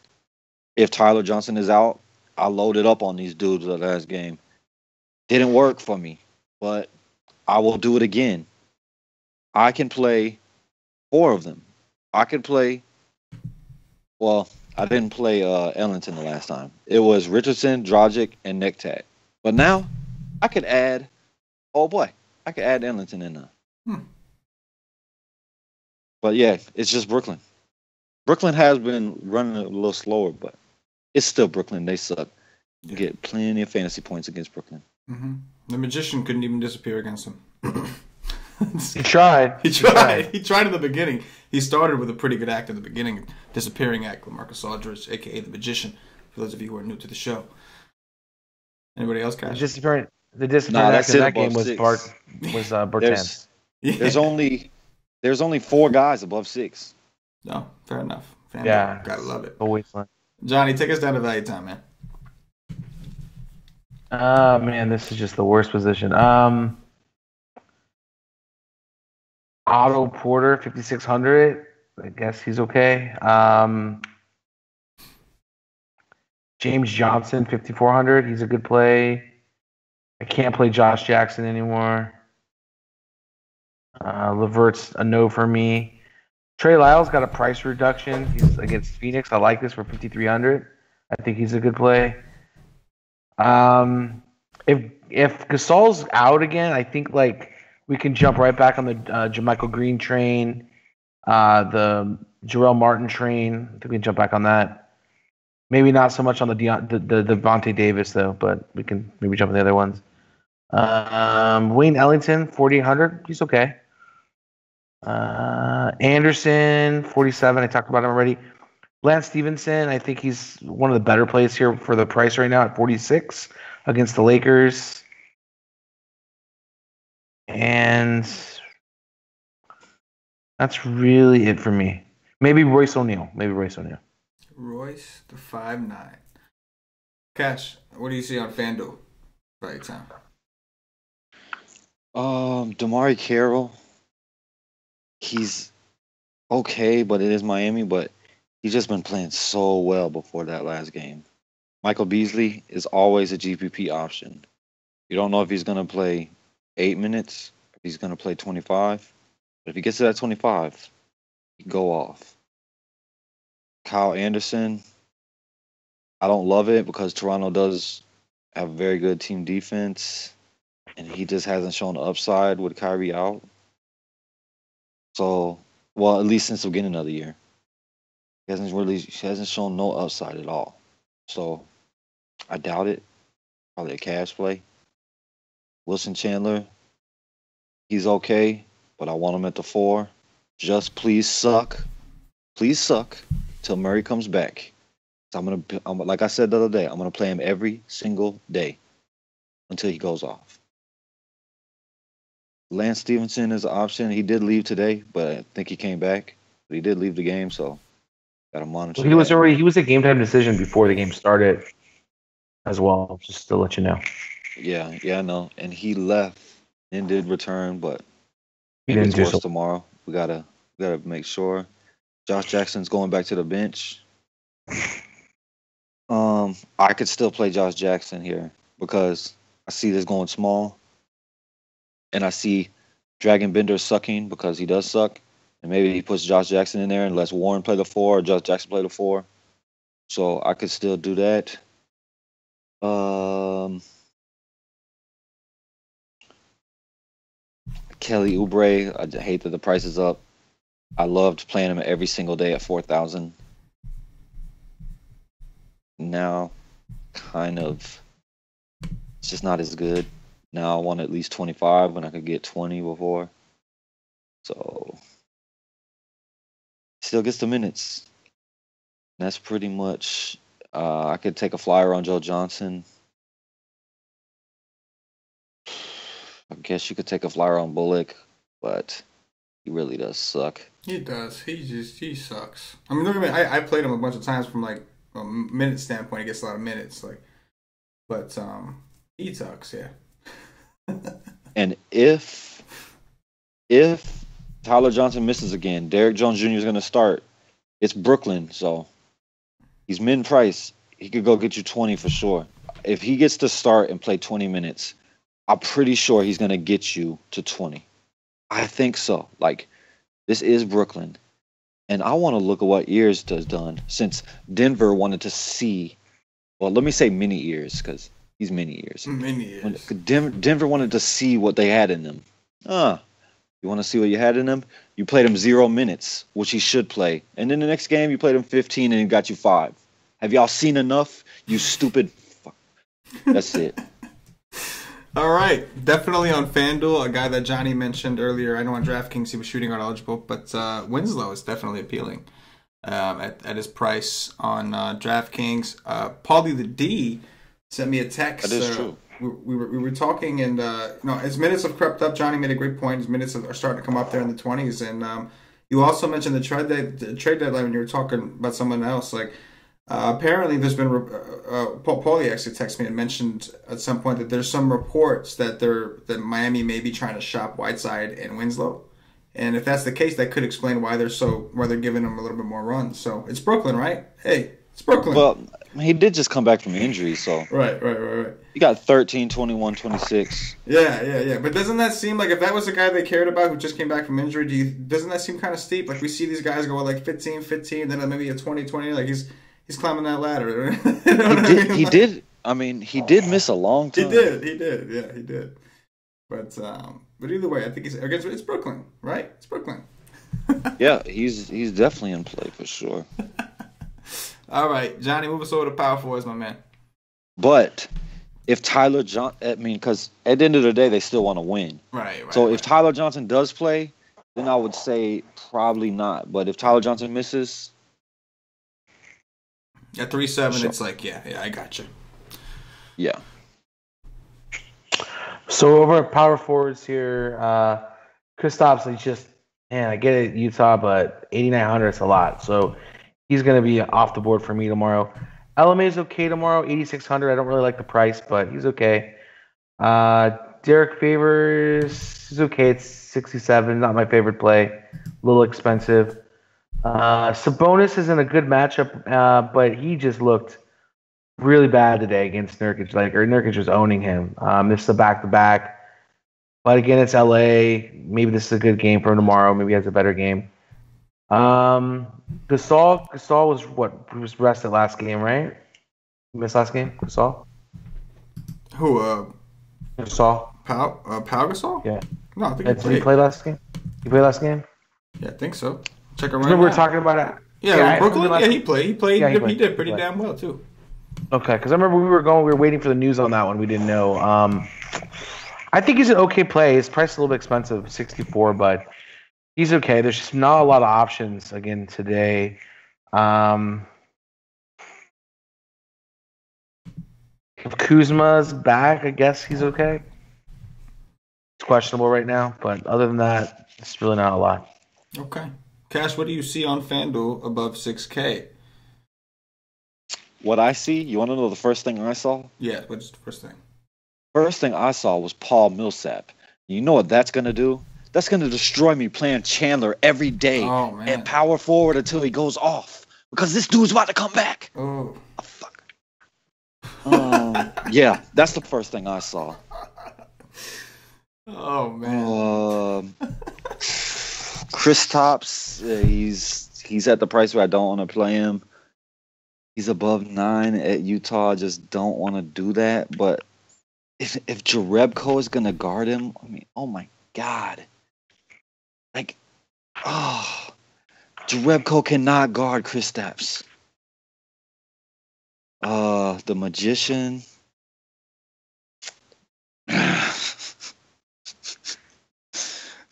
If Tyler Johnson is out, I loaded up on these dudes the last game. Didn't work for me, but I will do it again. I can play 4 of them. I could play. Well, I didn't play Ellington the last time. It was Richardson, Dragic, and Nectat. But now I could add. Oh boy, I could add Ellington in there. But yeah, it's just Brooklyn. Brooklyn has been running a little slower, but it's still Brooklyn. They suck. You get plenty of fantasy points against Brooklyn. Mm-hmm. The Magician couldn't even disappear against him. He tried. He tried in the beginning. He started with a pretty good act in the beginning, disappearing act, LaMarcus Aldridge, a.k.a. the Magician, for those of you who are new to the show. Anybody else, Cash? The disappearing act in that game was Bertans. There's only 4 guys above 6. No, fair enough. Yeah. Gotta love it. Always fun. Johnny, take us down to value time, man. Man, this is just the worst position. Otto Porter, 5,600. I guess he's okay. James Johnson, 5,400. He's a good play. I can't play Josh Jackson anymore. Levert's a no for me. Trey Lyles got a price reduction. He's against Phoenix. I like this for 5,300. I think he's a good play. If Gasol's out again, I think we can jump right back on the JaMychal Green train, the Jarrell Martin train. I think we can jump back on that. Maybe not so much on the Devontae Davis though, but we can maybe jump on the other ones. Wayne Ellington, 4,800. He's okay. Anderson, 47. I talked about him already. Lance Stevenson, I think he's one of the better plays here for the price right now at 46 against the Lakers. And that's really it for me. Maybe Royce O'Neal. Royce, the 5'9". Cash, what do you see on FanDuel right time? Damari Carroll. He's okay, but it is Miami, but he's just been playing so well before that last game. Michael Beasley is always a GPP option. You don't know if he's going to play 8 minutes, if he's going to play 25. But if he gets to that 25, he can go off. Kyle Anderson, I don't love it because Toronto does have a very good team defense, and he just hasn't shown the upside with Kyrie out. So, well, at least since the beginning of the year. He hasn't shown no upside at all. So, I doubt it. Probably a cash play. Wilson Chandler, he's okay, but I want him at the 4. Just please suck. Please suck till Murray comes back. So I'm like I said the other day, I'm gonna play him every single day until he goes off. Lance Stevenson is an option. He did leave today, but I think he came back. But he did leave the game, so gotta monitor. Well, he was a game time decision before the game started as well, just to let you know. Yeah, I know. And he left and did return, but He didn't do it's so. tomorrow. We gotta make sure. Josh Jackson's going back to the bench. I could still play Josh Jackson here because I see this going small, and I see Dragon Bender sucking because he does suck, and maybe he puts Josh Jackson in there and lets Warren play the 4 or Josh Jackson play the 4. So I could still do that. Kelly Oubre, I hate that the price is up. I loved playing him every single day at 4,000. Now, kind of, it's just not as good. Now I want at least 25 when I could get 20 before. So, still gets the minutes. That's pretty much. I could take a flyer on Joe Johnson. I guess you could take a flyer on Bullock, but he really does suck. He does. He sucks. I mean, look at me. I played him a bunch of times from like a minute standpoint. He gets a lot of minutes, but he sucks. Yeah. And if Tyler Johnson misses again, Derrick Jones Jr. is going to start. It's Brooklyn, so he's min price. He could go get you 20 for sure. If he gets to start and play 20 minutes, I'm pretty sure he's going to get you to 20. I think so. Like, this is Brooklyn. And I want to look at what Ears has done since Denver wanted to see. Well, let me say mini Ears because he's mini Ears. Mini Ears. Denver wanted to see what they had in them. You want to see what you had in them? You played him 0 minutes, which he should play. And then the next game, you played him 15 and he got you 5. Have y'all seen enough? You stupid fuck. That's it. All right. Definitely on FanDuel, a guy that Johnny mentioned earlier. I know on DraftKings he was shooting out eligible, but Winslow is definitely appealing at his price on DraftKings. Paulie the D sent me a text. That is true. We were talking, and his minutes have crept up. Johnny made a great point. His minutes are starting to come up there in the 20s, and you also mentioned the trade deadline when you were talking about someone else. Like apparently, there's been Paulie actually texted me and mentioned at some point that there's some reports that Miami may be trying to shop Whiteside and Winslow, and if that's the case, that could explain why they're giving him a little bit more runs. So it's Brooklyn, right? Hey, it's Brooklyn. Well, he did just come back from injury, so right. He got 13, 21, 26. Yeah. But doesn't that seem like if that was the guy they cared about who just came back from injury, doesn't that seem kind of steep? Like we see these guys go like 15, then maybe a 20, like he's climbing that ladder. He did. I mean, he did miss a long time. He did. Yeah, he did. But either way, I think it's Brooklyn, right? It's Brooklyn. Yeah, he's definitely in play for sure. All right, Johnny, move us over to power forwards, my man. But if Tyler because at the end of the day, they still want to win. Right. So if Tyler Johnson does play, then I would say probably not. But if Tyler Johnson misses, at 3-7, It's like, yeah, I got you. Yeah. So over at power forwards here, Kristaps, I get it, Utah, but 8,900 is a lot. So he's going to be off the board for me tomorrow. LMA's okay tomorrow, 8,600. I don't really like the price, but he's okay. Derek Favors is okay. It's 67. Not my favorite play. A little expensive. Sabonis is in a good matchup, but he just looked really bad today against Nurkic. Nurkic was owning him. This is a back-to-back. But again, it's LA. Maybe this is a good game for him tomorrow. Maybe he has a better game. Gasol was what? He was rested last game, right? He missed last game? Gasol? Who? Gasol? Pau Gasol? Yeah. No, I think Did he play last game? He played last game? Yeah, I think so. Check him right Remember now. we were talking about it? Yeah, Brooklyn. Yeah, he played. He played. Yeah, He did pretty damn well too. Okay, because I remember we were waiting for the news on that one. We didn't know. I think he's an okay play. His price is a little bit expensive, 64, but he's okay. There's just not a lot of options again today. If Kuzma's back, I guess he's okay. It's questionable right now, but other than that, it's really not a lot. Okay. Cash, what do you see on FanDuel above 6K? What I see, you want to know the first thing I saw? Yeah, what's the first thing? First thing I saw was Paul Millsap. You know what that's going to do? That's going to destroy me playing Chandler every day at power forward until he goes off. Because this dude's about to come back. Oh fuck. Yeah, that's the first thing I saw. Oh, man. Kristaps, he's at the price where I don't want to play him. He's above 9 at Utah. I just don't want to do that. But if Jerebko is going to guard him, I mean, oh my God. Jerebko cannot guard Kristaps. The Magician.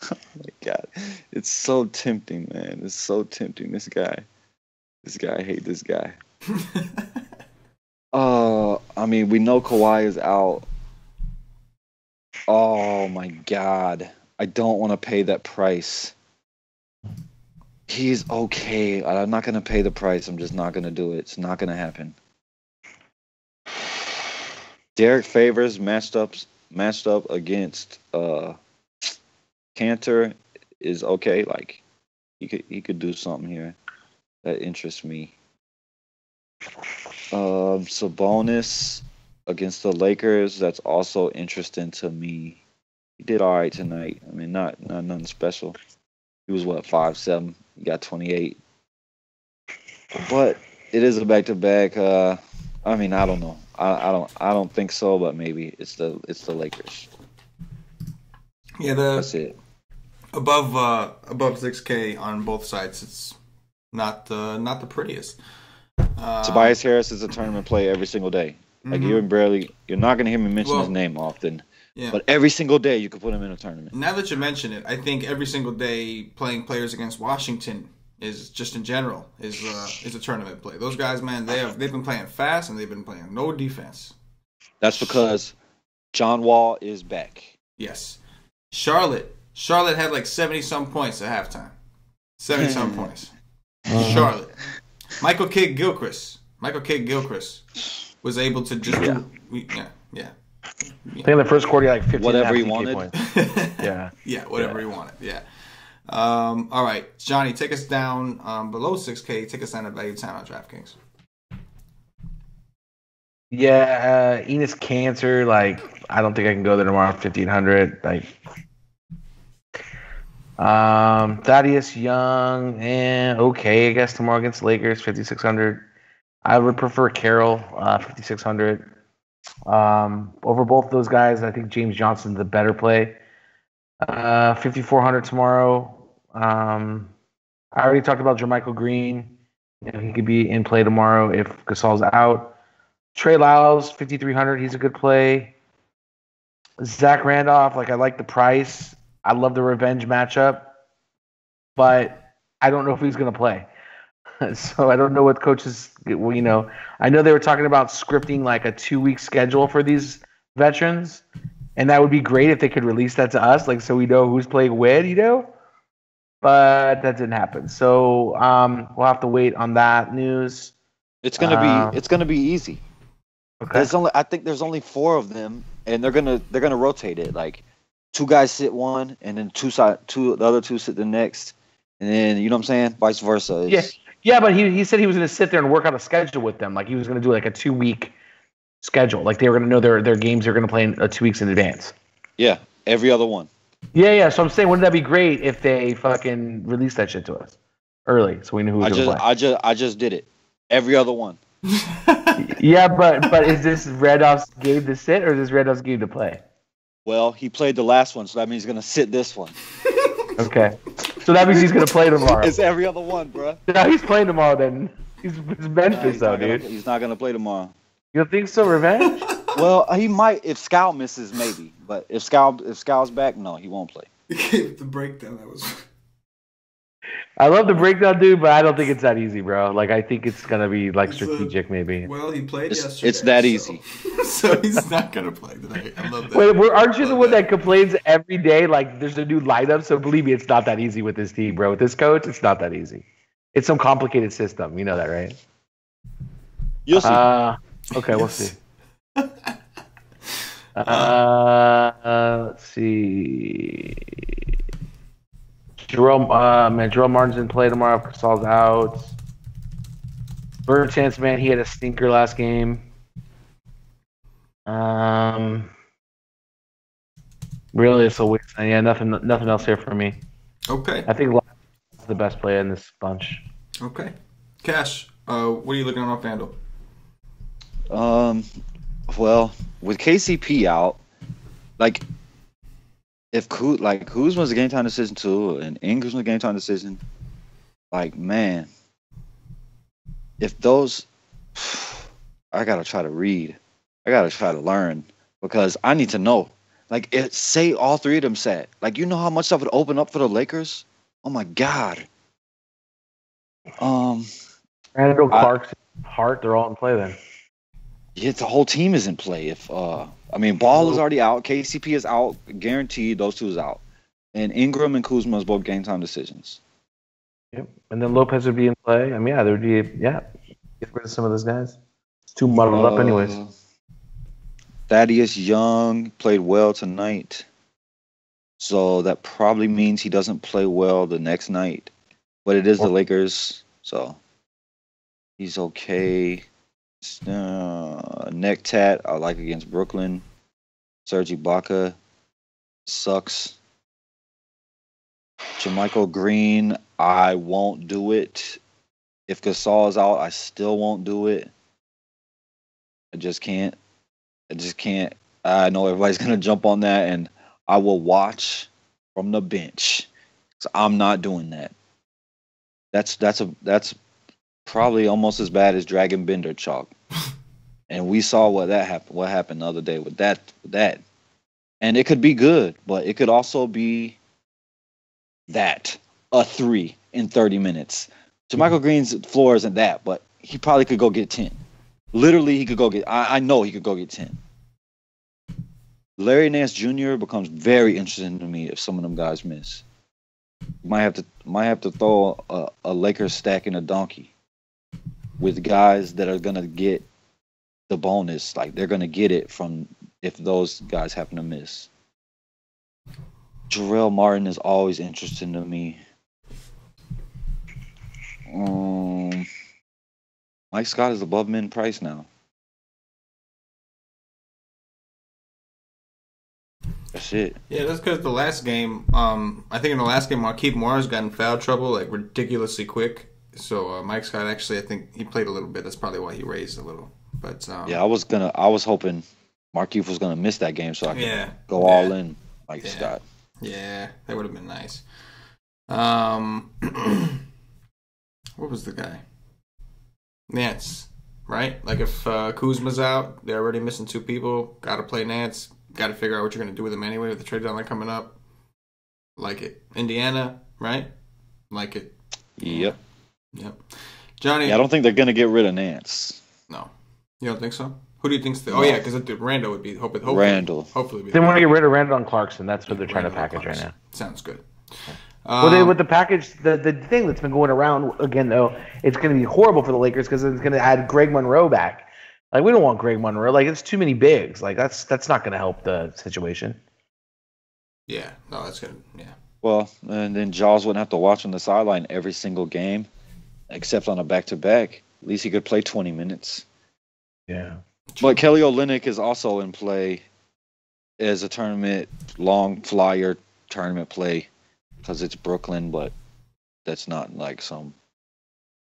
Oh my God. It's so tempting, man. It's so tempting. This guy, I hate this guy. I mean, we know Kawhi is out. Oh my God. I don't want to pay that price. He's okay. I'm not going to pay the price. I'm just not going to do it. It's not going to happen. Derek Favors matched up against Cantor is okay. Like he could do something here that interests me. Sabonis against the Lakers, that's also interesting to me. He did all right tonight. I mean, not nothing special. He was 5'7". He got 28. But it is a back-to-back. I mean, I don't know. I don't think so, but maybe it's the Lakers. Yeah, that's it. Above 6K on both sides, it's not the prettiest. Tobias Harris is a tournament play every single day. Like you're not gonna hear me mention his name often. Yeah. But every single day you can put him in a tournament. Now that you mention it, I think every single day playing players against Washington is just in general is a tournament play. Those guys, man, they've been playing fast and they've been playing no defense. That's because John Wall is back. Yes. Charlotte had like 70-some points at halftime. 70-some points. Charlotte. Michael Kidd Gilchrist was able to just yeah. I think in the first quarter he had like 15 whatever he wanted. Points. Yeah. Yeah, whatever he wanted. Yeah. All right, Johnny, take us down below 6K. Take us down to value time on DraftKings. Yeah, Enes Kanter, like I don't think I can go there tomorrow at 1,500. Like Thaddeus Young, okay, I guess tomorrow against the Lakers, 5,600. I would prefer Carroll, 5,600. Over both those guys, I think James Johnson's the better play. 5,400 tomorrow. I already talked about Jermichael Green. You know, he could be in play tomorrow if Gasol's out. Trey Lyles, 5,300. He's a good play. Zach Randolph, like I like the price. I love the revenge matchup, but I don't know if he's going to play. So I don't know what coaches, well, you know, I know they were talking about scripting like a 2-week schedule for these veterans, and that would be great if they could release that to us, like so we know who's playing when, you know. But that didn't happen, so we'll have to wait on that news. It's gonna be easy. Okay. I think there's only 4 of them, and they're gonna rotate it. Like 2 guys sit one, and then the other 2 sit the next, and then you know what I'm saying, vice versa. Yeah, but he said he was gonna sit there and work out a schedule with them. Like he was gonna do like a 2-week schedule. Like they were going to know their games they're going to play in 2 weeks in advance. Yeah, every other one. Yeah. So I'm saying, wouldn't that be great if they fucking released that shit to us early, so we knew who was going to play? I just did it. Every other one. Yeah, but is this Randolph's game to sit or is this Randolph's game to play? Well, he played the last one, so that means he's gonna sit this one. Okay, so that means he's gonna play tomorrow. It's every other one, bro. No, he's playing tomorrow. Then it's Memphis, though, dude. He's not gonna play tomorrow. You don't think so? Revenge? Well, he might if Scout misses, maybe. But if Scout's back, no, he won't play. The breakdown that was. I love the breakdown, dude, but I don't think it's that easy, bro. Like, I think it's gonna be like strategic, maybe. Well, he played yesterday. It's that easy. So he's not gonna play tonight. I love that. Wait, aren't you the one that complains every day? Like, there's a new lineup. So believe me, it's not that easy with this team, bro. With this coach, it's not that easy. It's some complicated system. You know that, right? You'll see. Okay, we'll see. Let's see. Jerome Martin's didn't play tomorrow. Gasol's out. Bertans, man, he had a stinker last game. Really, it's a waste. Yeah, nothing else here for me. Okay. I think Lyle is the best player in this bunch. Okay. Cash, what are you looking at on FanDuel? Well, with KCP out, like, if Kuzma's a game time decision too, and Ingram's a game time decision, like, man, if those, I gotta try to read, I gotta try to learn, because I need to know. Like, say all three of them sat, like, you know how much stuff would open up for the Lakers? Oh my God. Randall, Clarkson, Hart, they're all in play then. Yeah, the whole team is in play. Ball is already out. KCP is out. Guaranteed those two is out. And Ingram and Kuzma is both game time decisions. Yep. And then Lopez would be in play. I mean, yeah, there would be, get rid of some of those guys. It's too muddled up anyways. Thaddeus Young played well tonight. So that probably means he doesn't play well the next night. But it is the Lakers, so he's okay. Neck tat, I like against Brooklyn. Serge Ibaka sucks. Jermichael Green, I won't do it. If Gasol is out, I still won't do it. I just can't. I know everybody's gonna jump on that, and I will watch from the bench. So I'm not doing that. That's probably almost as bad as Dragon Bender chalk. And we saw what happened the other day with that. And it could be good, but it could also be a 3 in 30 minutes. Jermichael Green's floor isn't that, but he probably could go get 10. Literally, he could go get, I know he could go get 10. Larry Nance Jr. becomes very interesting to me if some of them guys miss. Might have to throw a Lakers stack in a donkey with guys that are gonna get the bonus. Like, they're gonna get it from if those guys happen to miss. Jarrell Martin is always interesting to me. Mike Scott is above min price now. That's it. Yeah, that's because the last game, I think in the last game, Markieff Morris got in foul trouble, like, ridiculously quick. So Mike Scott, actually, I think he played a little bit. That's probably why he raised a little. But yeah, I was hoping Markieff was gonna miss that game so I could go all in Mike Scott. Yeah, that would have been nice. What was the guy? Nance, right? Like, if Kuzma's out, they're already missing 2 people. Got to play Nance. Got to figure out what you're going to do with him anyway with the trade deadline coming up. Like it. Indiana, right? Like it. Yep. Johnny. Yeah, I don't think they're going to get rid of Nance. No. You don't think so? Who do you think's Oh, yeah, because Randall would be hopefully. Randall. Hopefully. They want to get rid of Randall and Clarkson. That's what they're trying to package right now. Sounds good. With the package, the thing that's been going around, again, though, it's going to be horrible for the Lakers because it's going to add Greg Monroe back. Like, we don't want Greg Monroe. Like, it's too many bigs. Like, that's not going to help the situation. Yeah. No, that's good. Yeah. Well, and then Jaws wouldn't have to watch on the sideline every single game, except on a back-to-back. At least he could play 20 minutes. Yeah. But Kelly Olynyk is also in play as a tournament, long flyer tournament play because it's Brooklyn, but that's not like some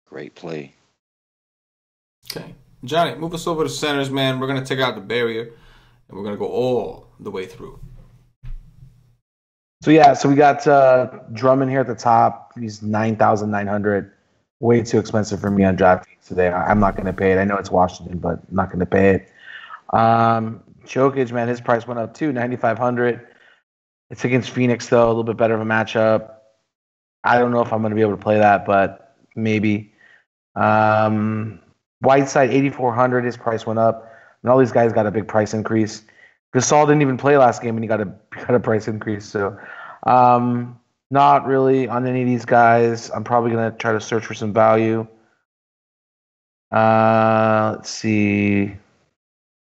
great play. Okay. Johnny, move us over to centers, man. We're going to take out the barrier, and we're going to go all the way through. So we got Drummond here at the top. He's 9,900. Way too expensive for me on DraftKings today. I'm not going to pay it. I know it's Washington, but I'm not going to pay it. Jokic, man, his price went up too, 9,500. It's against Phoenix, though, a little bit better of a matchup. I don't know if I'm going to be able to play that, but maybe. Whiteside, 8,400. His price went up. And all these guys got a big price increase. Gasol didn't even play last game, and he got a price increase. So, not really on any of these guys. I'm probably going to try to search for some value. Let's see.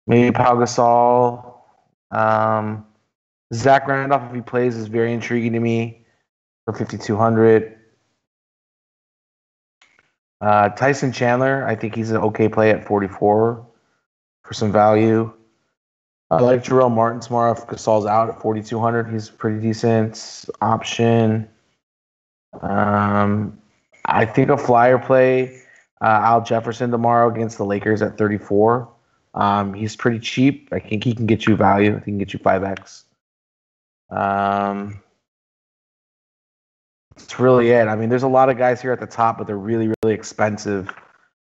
Maybe Pau Gasol. Zach Randolph, if he plays, is very intriguing to me for 5,200. Tyson Chandler, I think he's an okay play at 44 for some value. I like Jerome Martin tomorrow if Gasol's out at 4,200. He's a pretty decent option. I think a flyer play, Al Jefferson tomorrow against the Lakers at 34. He's pretty cheap. I think he can get you value. He can get you 5x. That's really it. I mean, there's a lot of guys here at the top, but they're really, really expensive.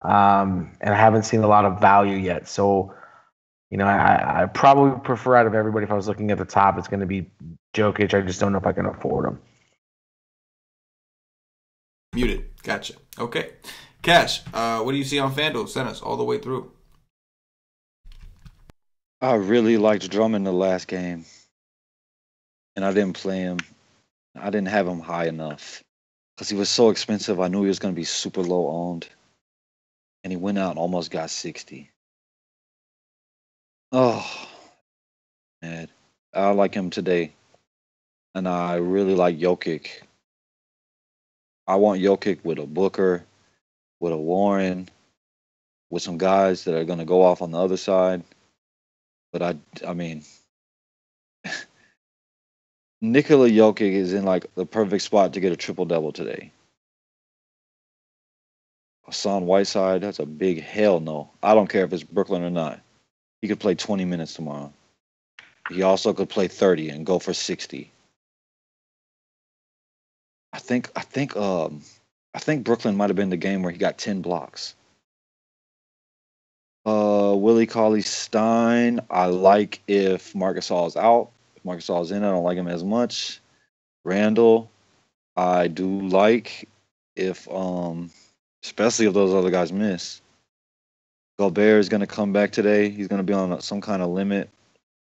And I haven't seen a lot of value yet. So, I probably prefer out of everybody, if I was looking at the top, it's going to be Jokic. I just don't know if I can afford him. Muted. Gotcha. Okay. Cash, what do you see on FanDuel? Send us all the way through. I really liked Drummond the last game, and I didn't play him. I didn't have him high enough because he was so expensive. I knew he was going to be super low owned, and he went out and almost got 60. Oh, man. I like him today, and I really like Jokic. I want Jokic with a Booker, with a Warren, with some guys that are going to go off on the other side. But I mean, Nikola Jokic is in like the perfect spot to get a triple-double today. Hassan Whiteside, that's a big hell no. I don't care if it's Brooklyn or not. He could play 20 minutes tomorrow. He also could play 30 and go for 60. I think Brooklyn might have been the game where he got 10 blocks. Willie Cauley-Stein, I like if Marc Gasol is out. If Marc Gasol is in, I don't like him as much. Randall, I do like if especially if those other guys miss. Gobert is going to come back today. He's going to be on some kind of limit,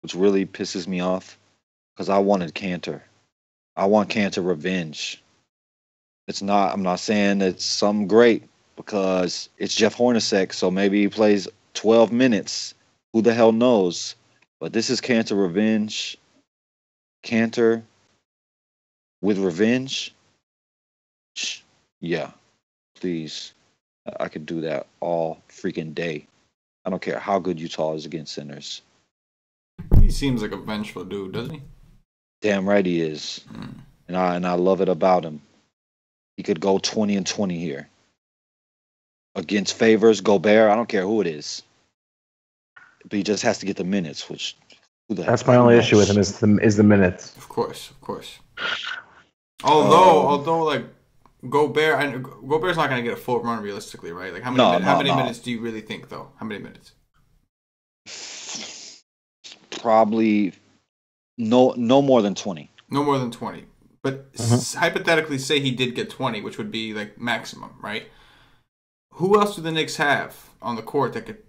which really pisses me off because I wanted Cantor. I want Cantor revenge. I'm not saying it's something great because it's Jeff Hornacek, so maybe he plays 12 minutes. Who the hell knows? But this is Cantor revenge. Cantor with revenge? Yeah, please. I could do that all freaking day. I don't care how good Utah is against centers. He seems like a vengeful dude, doesn't he? Damn right he is. And I love it about him. He could go 20 and 20 here. Against Favors, Gobert, I don't care who it is. But he just has to get the minutes, which that's my only issue with him is the minutes. Of course. Although like Gobert's not going to get a full run realistically, right? Like how many minutes do you really think though? How many minutes? Probably no more than 20. No more than 20. But hypothetically, say he did get 20, which would be like maximum, right? Who else do the Knicks have on the court that could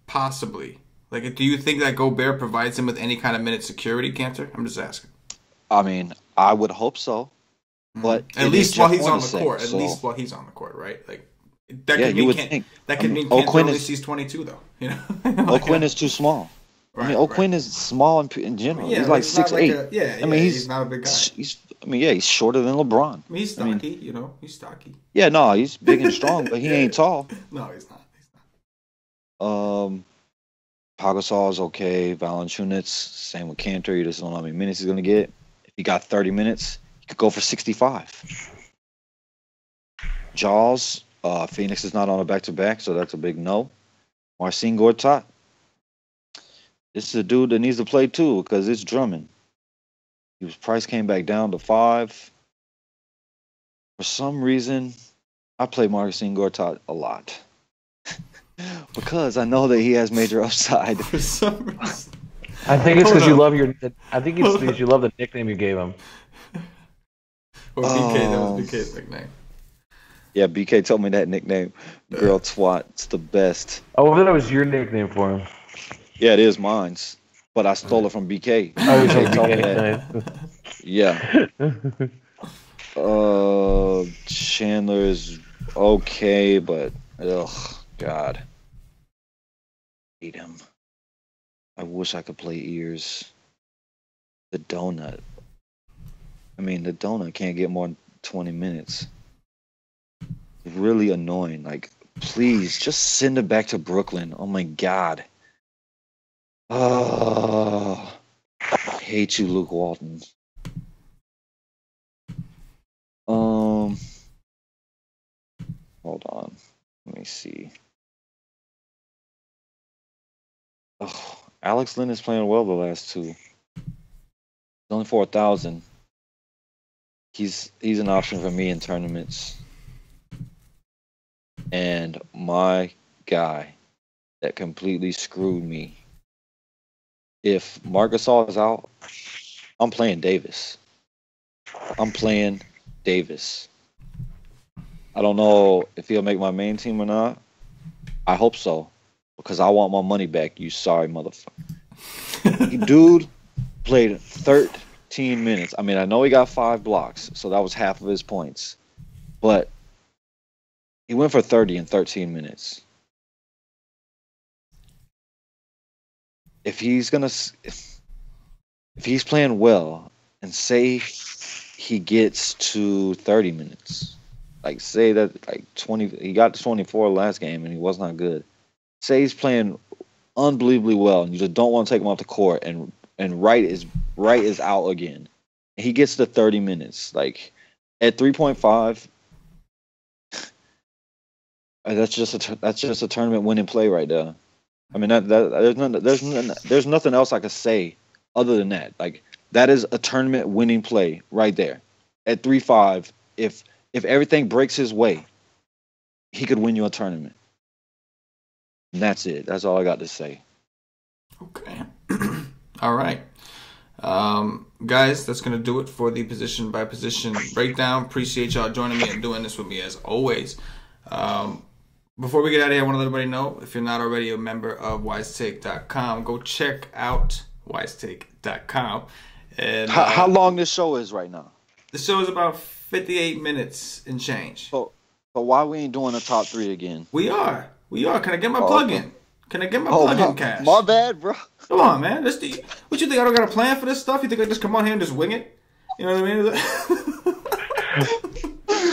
possibly, like, do you think that Gobert provides him with any kind of minute security, Cantor? I'm just asking. I mean, I would hope so. But at least while he's on the court. At least while he's on the court, right? Like that could mean Cantor only sees 22 though. You know, O'Quinn is too small. Right, I mean, O'Quinn is small in general. Yeah, he's like 6'8". I mean, he's not a big guy. He's shorter than LeBron. I mean, he's stocky. He's stocky. Yeah, no, he's big and strong, but he ain't tall. No, he's not. Pau is okay. Valanciunas, same with Cantor. You just don't know how many minutes he's going to get. If he got 30 minutes, he could go for 65. Jaws, Phoenix is not on a back-to-back, so that's a big no. Marcin Gortat, this is a dude that needs to play too because it's Drummond. His price came back down to 5. For some reason, I play Marcin Gortat a lot because I know that he has major upside. For some reason. I think it's because you love I think it's because you love the nickname you gave him. Or BK, that was BK's nickname. Yeah, BK told me that nickname. Girl twat. It's the best. Oh, I thought that was your nickname for him. Yeah, it is mine. But I stole it from BK. Oh, you BK told me BK. that. Yeah. Chandler is okay, but God. Hate him. I wish I could play ears. The donut. The donut can't get more than 20 minutes. Really annoying. Like, please, just send it back to Brooklyn. Oh my God. Oh, I hate you, Luke Walton. Hold on. Let me see. Oh, Alex Lynn is playing well the last 2. Only 4,000. He's an option for me in tournaments. And my guy that completely screwed me. If Marc Gasol is out, I'm playing Davis. I don't know if he'll make my main team or not. I hope so, because I want my money back, you sorry motherfucker. Dude played 13 minutes. I know he got 5 blocks, so that was half of his points. But he went for 30 in 13 minutes. If he's playing well, and say he gets to 30 minutes, like say that like 20, he got to 24 last game and he was not good. Say he's playing unbelievably well, and you just don't want to take him off the court, and Wright is out again. He gets to 30 minutes, like at 3.5. That's just a tournament winning play right there. There's nothing else I could say other than that. Like, that is a tournament winning play right there. At 3.5, if everything breaks his way, he could win you a tournament. And that's it. That's all I got to say. Okay. All right. Guys, that's going to do it for the position by position breakdown. Appreciate y'all joining me and doing this with me as always. Before we get out of here, I want to let everybody know, if you're not already a member of wisetake.com, go check out wisetake.com. And how long this show is right now? The show is about 58 minutes and change. So why we ain't doing a top 3 again? We are. Can I get my plug in? Can I get my plug in, Cash? My bad, bro. Come on, man. What you think? I don't got a plan for this stuff? You think I just come on here and just wing it? You know what I mean?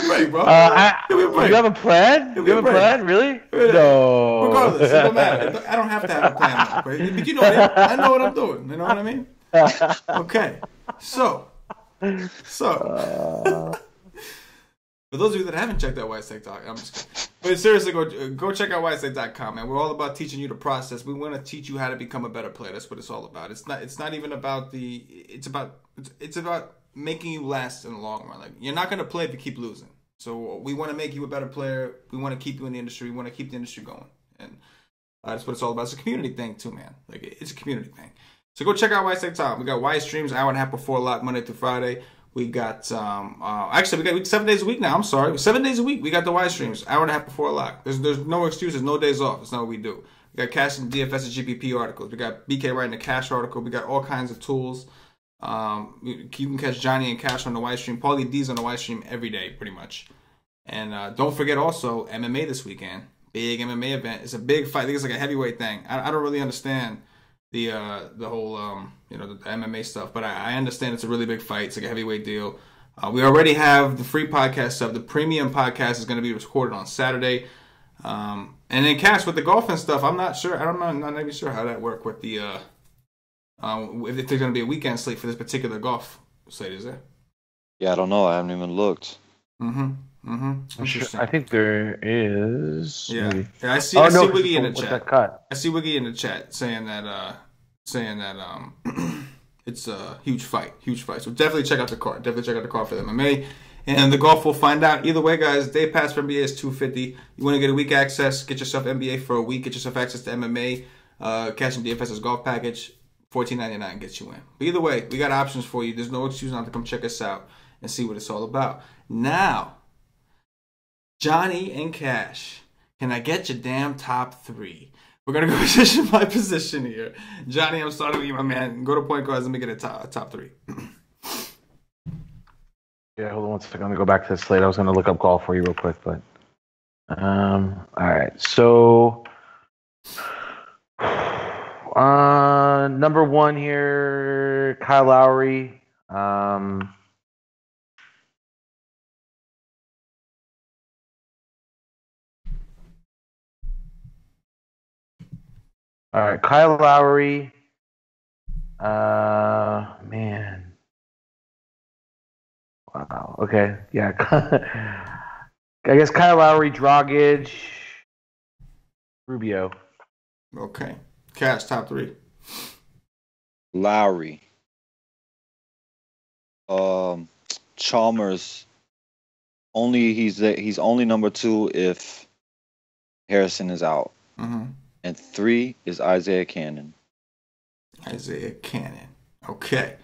Break, bro. You have a plan? You have a plan? Really? No. Regardless, it don't matter. I don't have to have a plan, but you know it. I know what I'm doing. You know what I mean? Okay. So. For those of you that haven't checked out WiseTech.com, I'm just kidding. But seriously, go check out WiseTech.com, man. We're all about teaching you the process. We want to teach you how to become a better player. That's what it's all about. It's not even about it's about making you last in the long run. Like, you're not going to play if you keep losing. So we want to make you a better player. We want to keep you in the industry. We want to keep the industry going. And that's what it's all about. It's a community thing too, man. Like, it's a community thing. So go check out WiseTech.com. We got Wise Streams, hour and a half before lock, Monday through Friday. We got, we got 7 days a week now. I'm sorry. 7 days a week. We got the Wise Streams, hour and a half before lock. There's no excuses, no days off. That's not what we do. We got CashinDFS and GPP articles. We got BK writing a Cash article. We got all kinds of tools. You can catch Johnny and Cash on the Wise Stream. Paulie D's on the Wise Stream every day, pretty much. And don't forget also MMA this weekend. Big MMA event. It's a big fight. I think it's like a heavyweight thing. I don't really understand the whole the MMA stuff, but I understand it's a really big fight. It's like a heavyweight deal. We already have the free podcast stuff. The premium podcast is going to be recorded on Saturday. And then Cash with the golf and stuff. I'm not sure. I'm not even sure how that work with the if there's going to be a weekend slate for this particular golf slate. Is there? Yeah, I don't know. I haven't even looked. Interesting. I think there is. Yeah, I see. Oh, I see no, Wiggy in the chat. Cut. I see Wiggy in the chat saying that it's a huge fight. So definitely check out the card. Definitely check out the card for the MMA. And the golf will find out. Either way, guys, day pass for NBA is $250. You want to get a week access, get yourself NBA for a week, get yourself access to MMA. CashinDFS's golf package, $14.99 gets you in. But either way, we got options for you. There's no excuse not to come check us out and see what it's all about. Now, Johnny and Cash, can I get your damn top three? We're going to go position by position here. Johnny, I'm starting with you, my man. Go to point guards. Let me get a top three. Yeah, hold on one second. Let me go back to the slate. I was going to look up golf for you real quick, but all right. So number one here, Kyle Lowry. All right, Kyle Lowry. Man. Wow. Okay. Yeah. I guess Kyle Lowry, Dragic, Rubio. Okay. Cash, top three. Lowry. Chalmers. He's only number two if Harrison is out. Mm-hmm. And three is Isaiah Cannon. Okay.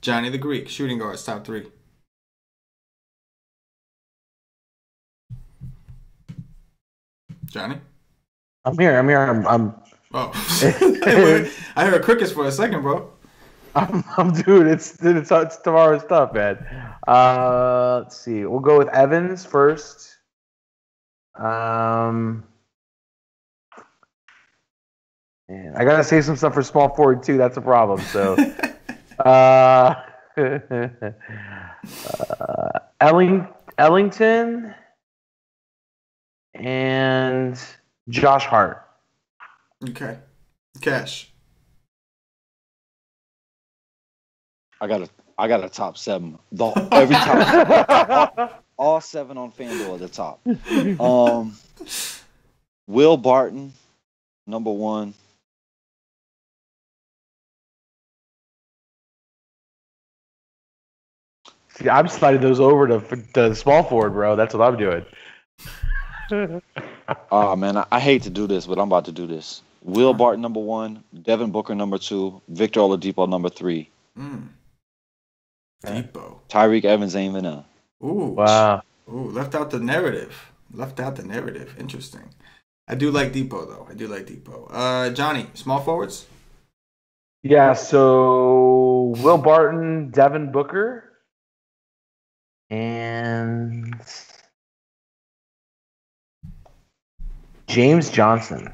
Johnny the Greek, shooting guards, top three. Johnny? I'm here. I'm Oh. I heard crickets for a second, bro. Dude, it's tomorrow's stuff, man. Let's see. We'll go with Evans first. Man, I gotta say some stuff for small forward too. That's a problem. So, Ellington and Josh Hart. Okay. Cash. I got a top seven. Every top, all seven on FanDuel at the top. Will Barton, number one. See, I'm sliding those over to small forward, bro. That's what I'm doing. Oh man, I hate to do this, but I'm about to do this. Will Barton number one, Devin Booker number two, Victor Oladipo number three. Depot. Tyreek Evans ain't even a. Ooh. Wow. Ooh, left out the narrative. Interesting. I do like Depot, though. Johnny, small forwards? Yeah, so Will Barton, Devin Booker, and James Johnson.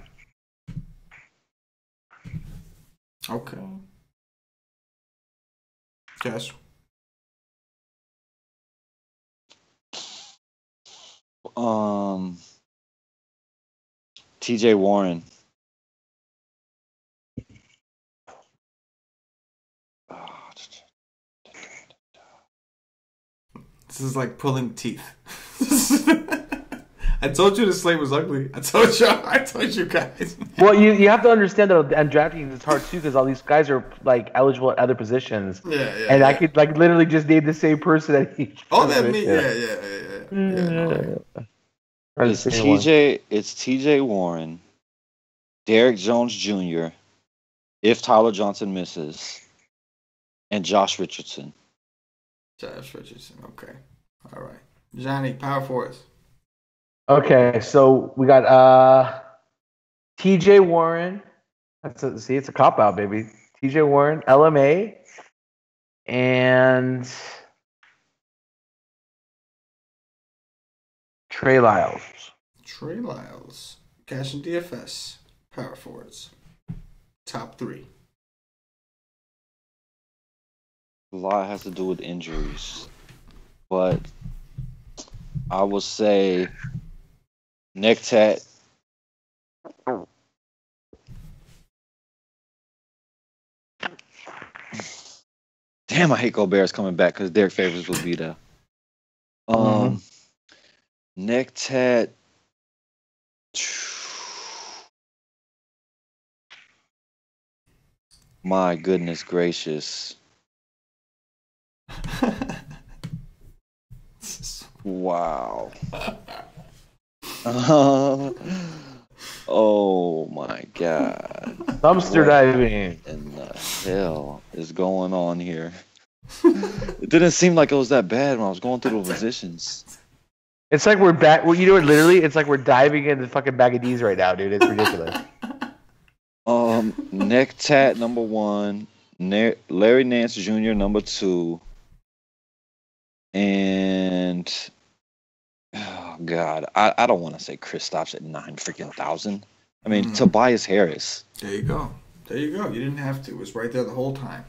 Okay. Cash. TJ Warren. This is like pulling teeth. I told you the slate was ugly. I told you guys. Well, you have to understand that on DraftKings it's hard too because all these guys are like eligible at other positions. Yeah. And I could like literally just name the same person at each. Oh, that me. Yeah. It's TJ Warren, Derek Jones Jr., if Tyler Johnson misses, and Josh Richardson. Okay. All right. Johnny, power forwards. Okay, so we got TJ Warren. It's a cop out, baby. TJ Warren, LMA, and Trey Lyles. CashinDFS, power forwards. Top three. A lot has to do with injuries, but I would say Nectat Damn, I hate Gobert's coming back because Derek Favors will be there. Neck tat. My goodness gracious. Wow. Oh my God. Dumpster diving. In the hell is going on here? It didn't seem like it was that bad when I was going through the positions. It's like we're back. Well, you know what? Literally, it's like we're diving into the fucking bag of D's right now, dude. It's ridiculous. Neck tat number 1, Larry Nance Jr. number 2, and oh God, I don't want to say Chris stops at 9,000. I mean Tobias Harris. There you go. There you go. You didn't have to. It was right there the whole time.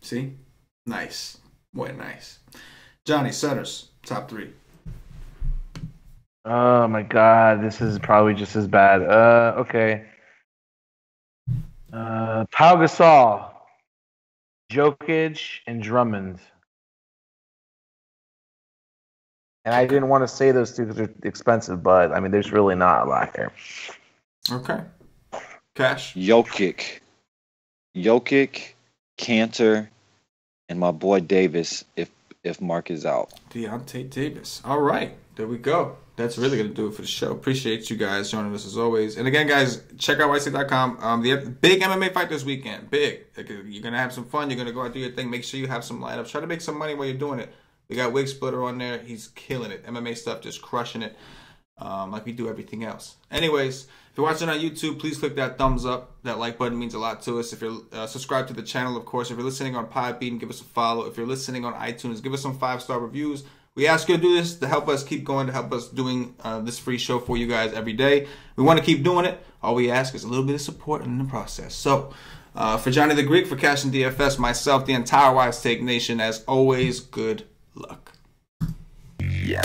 See, nice. Boy, nice. Johnny, setters, top 3. Oh my God, this is probably just as bad. Okay. Pau Gasol, Jokic, and Drummond. And I didn't want to say those two because they're expensive, but I mean, there's really not a lot here. Okay. Cash. Jokic, Cantor, and my boy Davis if Mark is out. Deontay Davis. All right. There we go. That's really going to do it for the show. Appreciate you guys joining us as always. And again, guys, check out whitestate.com. The big MMA fight this weekend. Big. You're going to have some fun. You're going to go out and do your thing. Make sure you have some lineups. Try to make some money while you're doing it. We got Wig Splitter on there. He's killing it. MMA stuff, just crushing it. Like we do everything else. Anyways, if you're watching on YouTube, please click that thumbs up. That like button means a lot to us. If you're subscribed to the channel, of course. If you're listening on Podbean, give us a follow. If you're listening on iTunes, give us some 5-star reviews. We ask you to do this to help us keep going, to help us doing this free show for you guys every day. We want to keep doing it. All we ask is a little bit of support in the process. So, for Johnny the Greek, for CashinDFS, myself, the entire Wise Take Nation, as always, good luck. Yeah.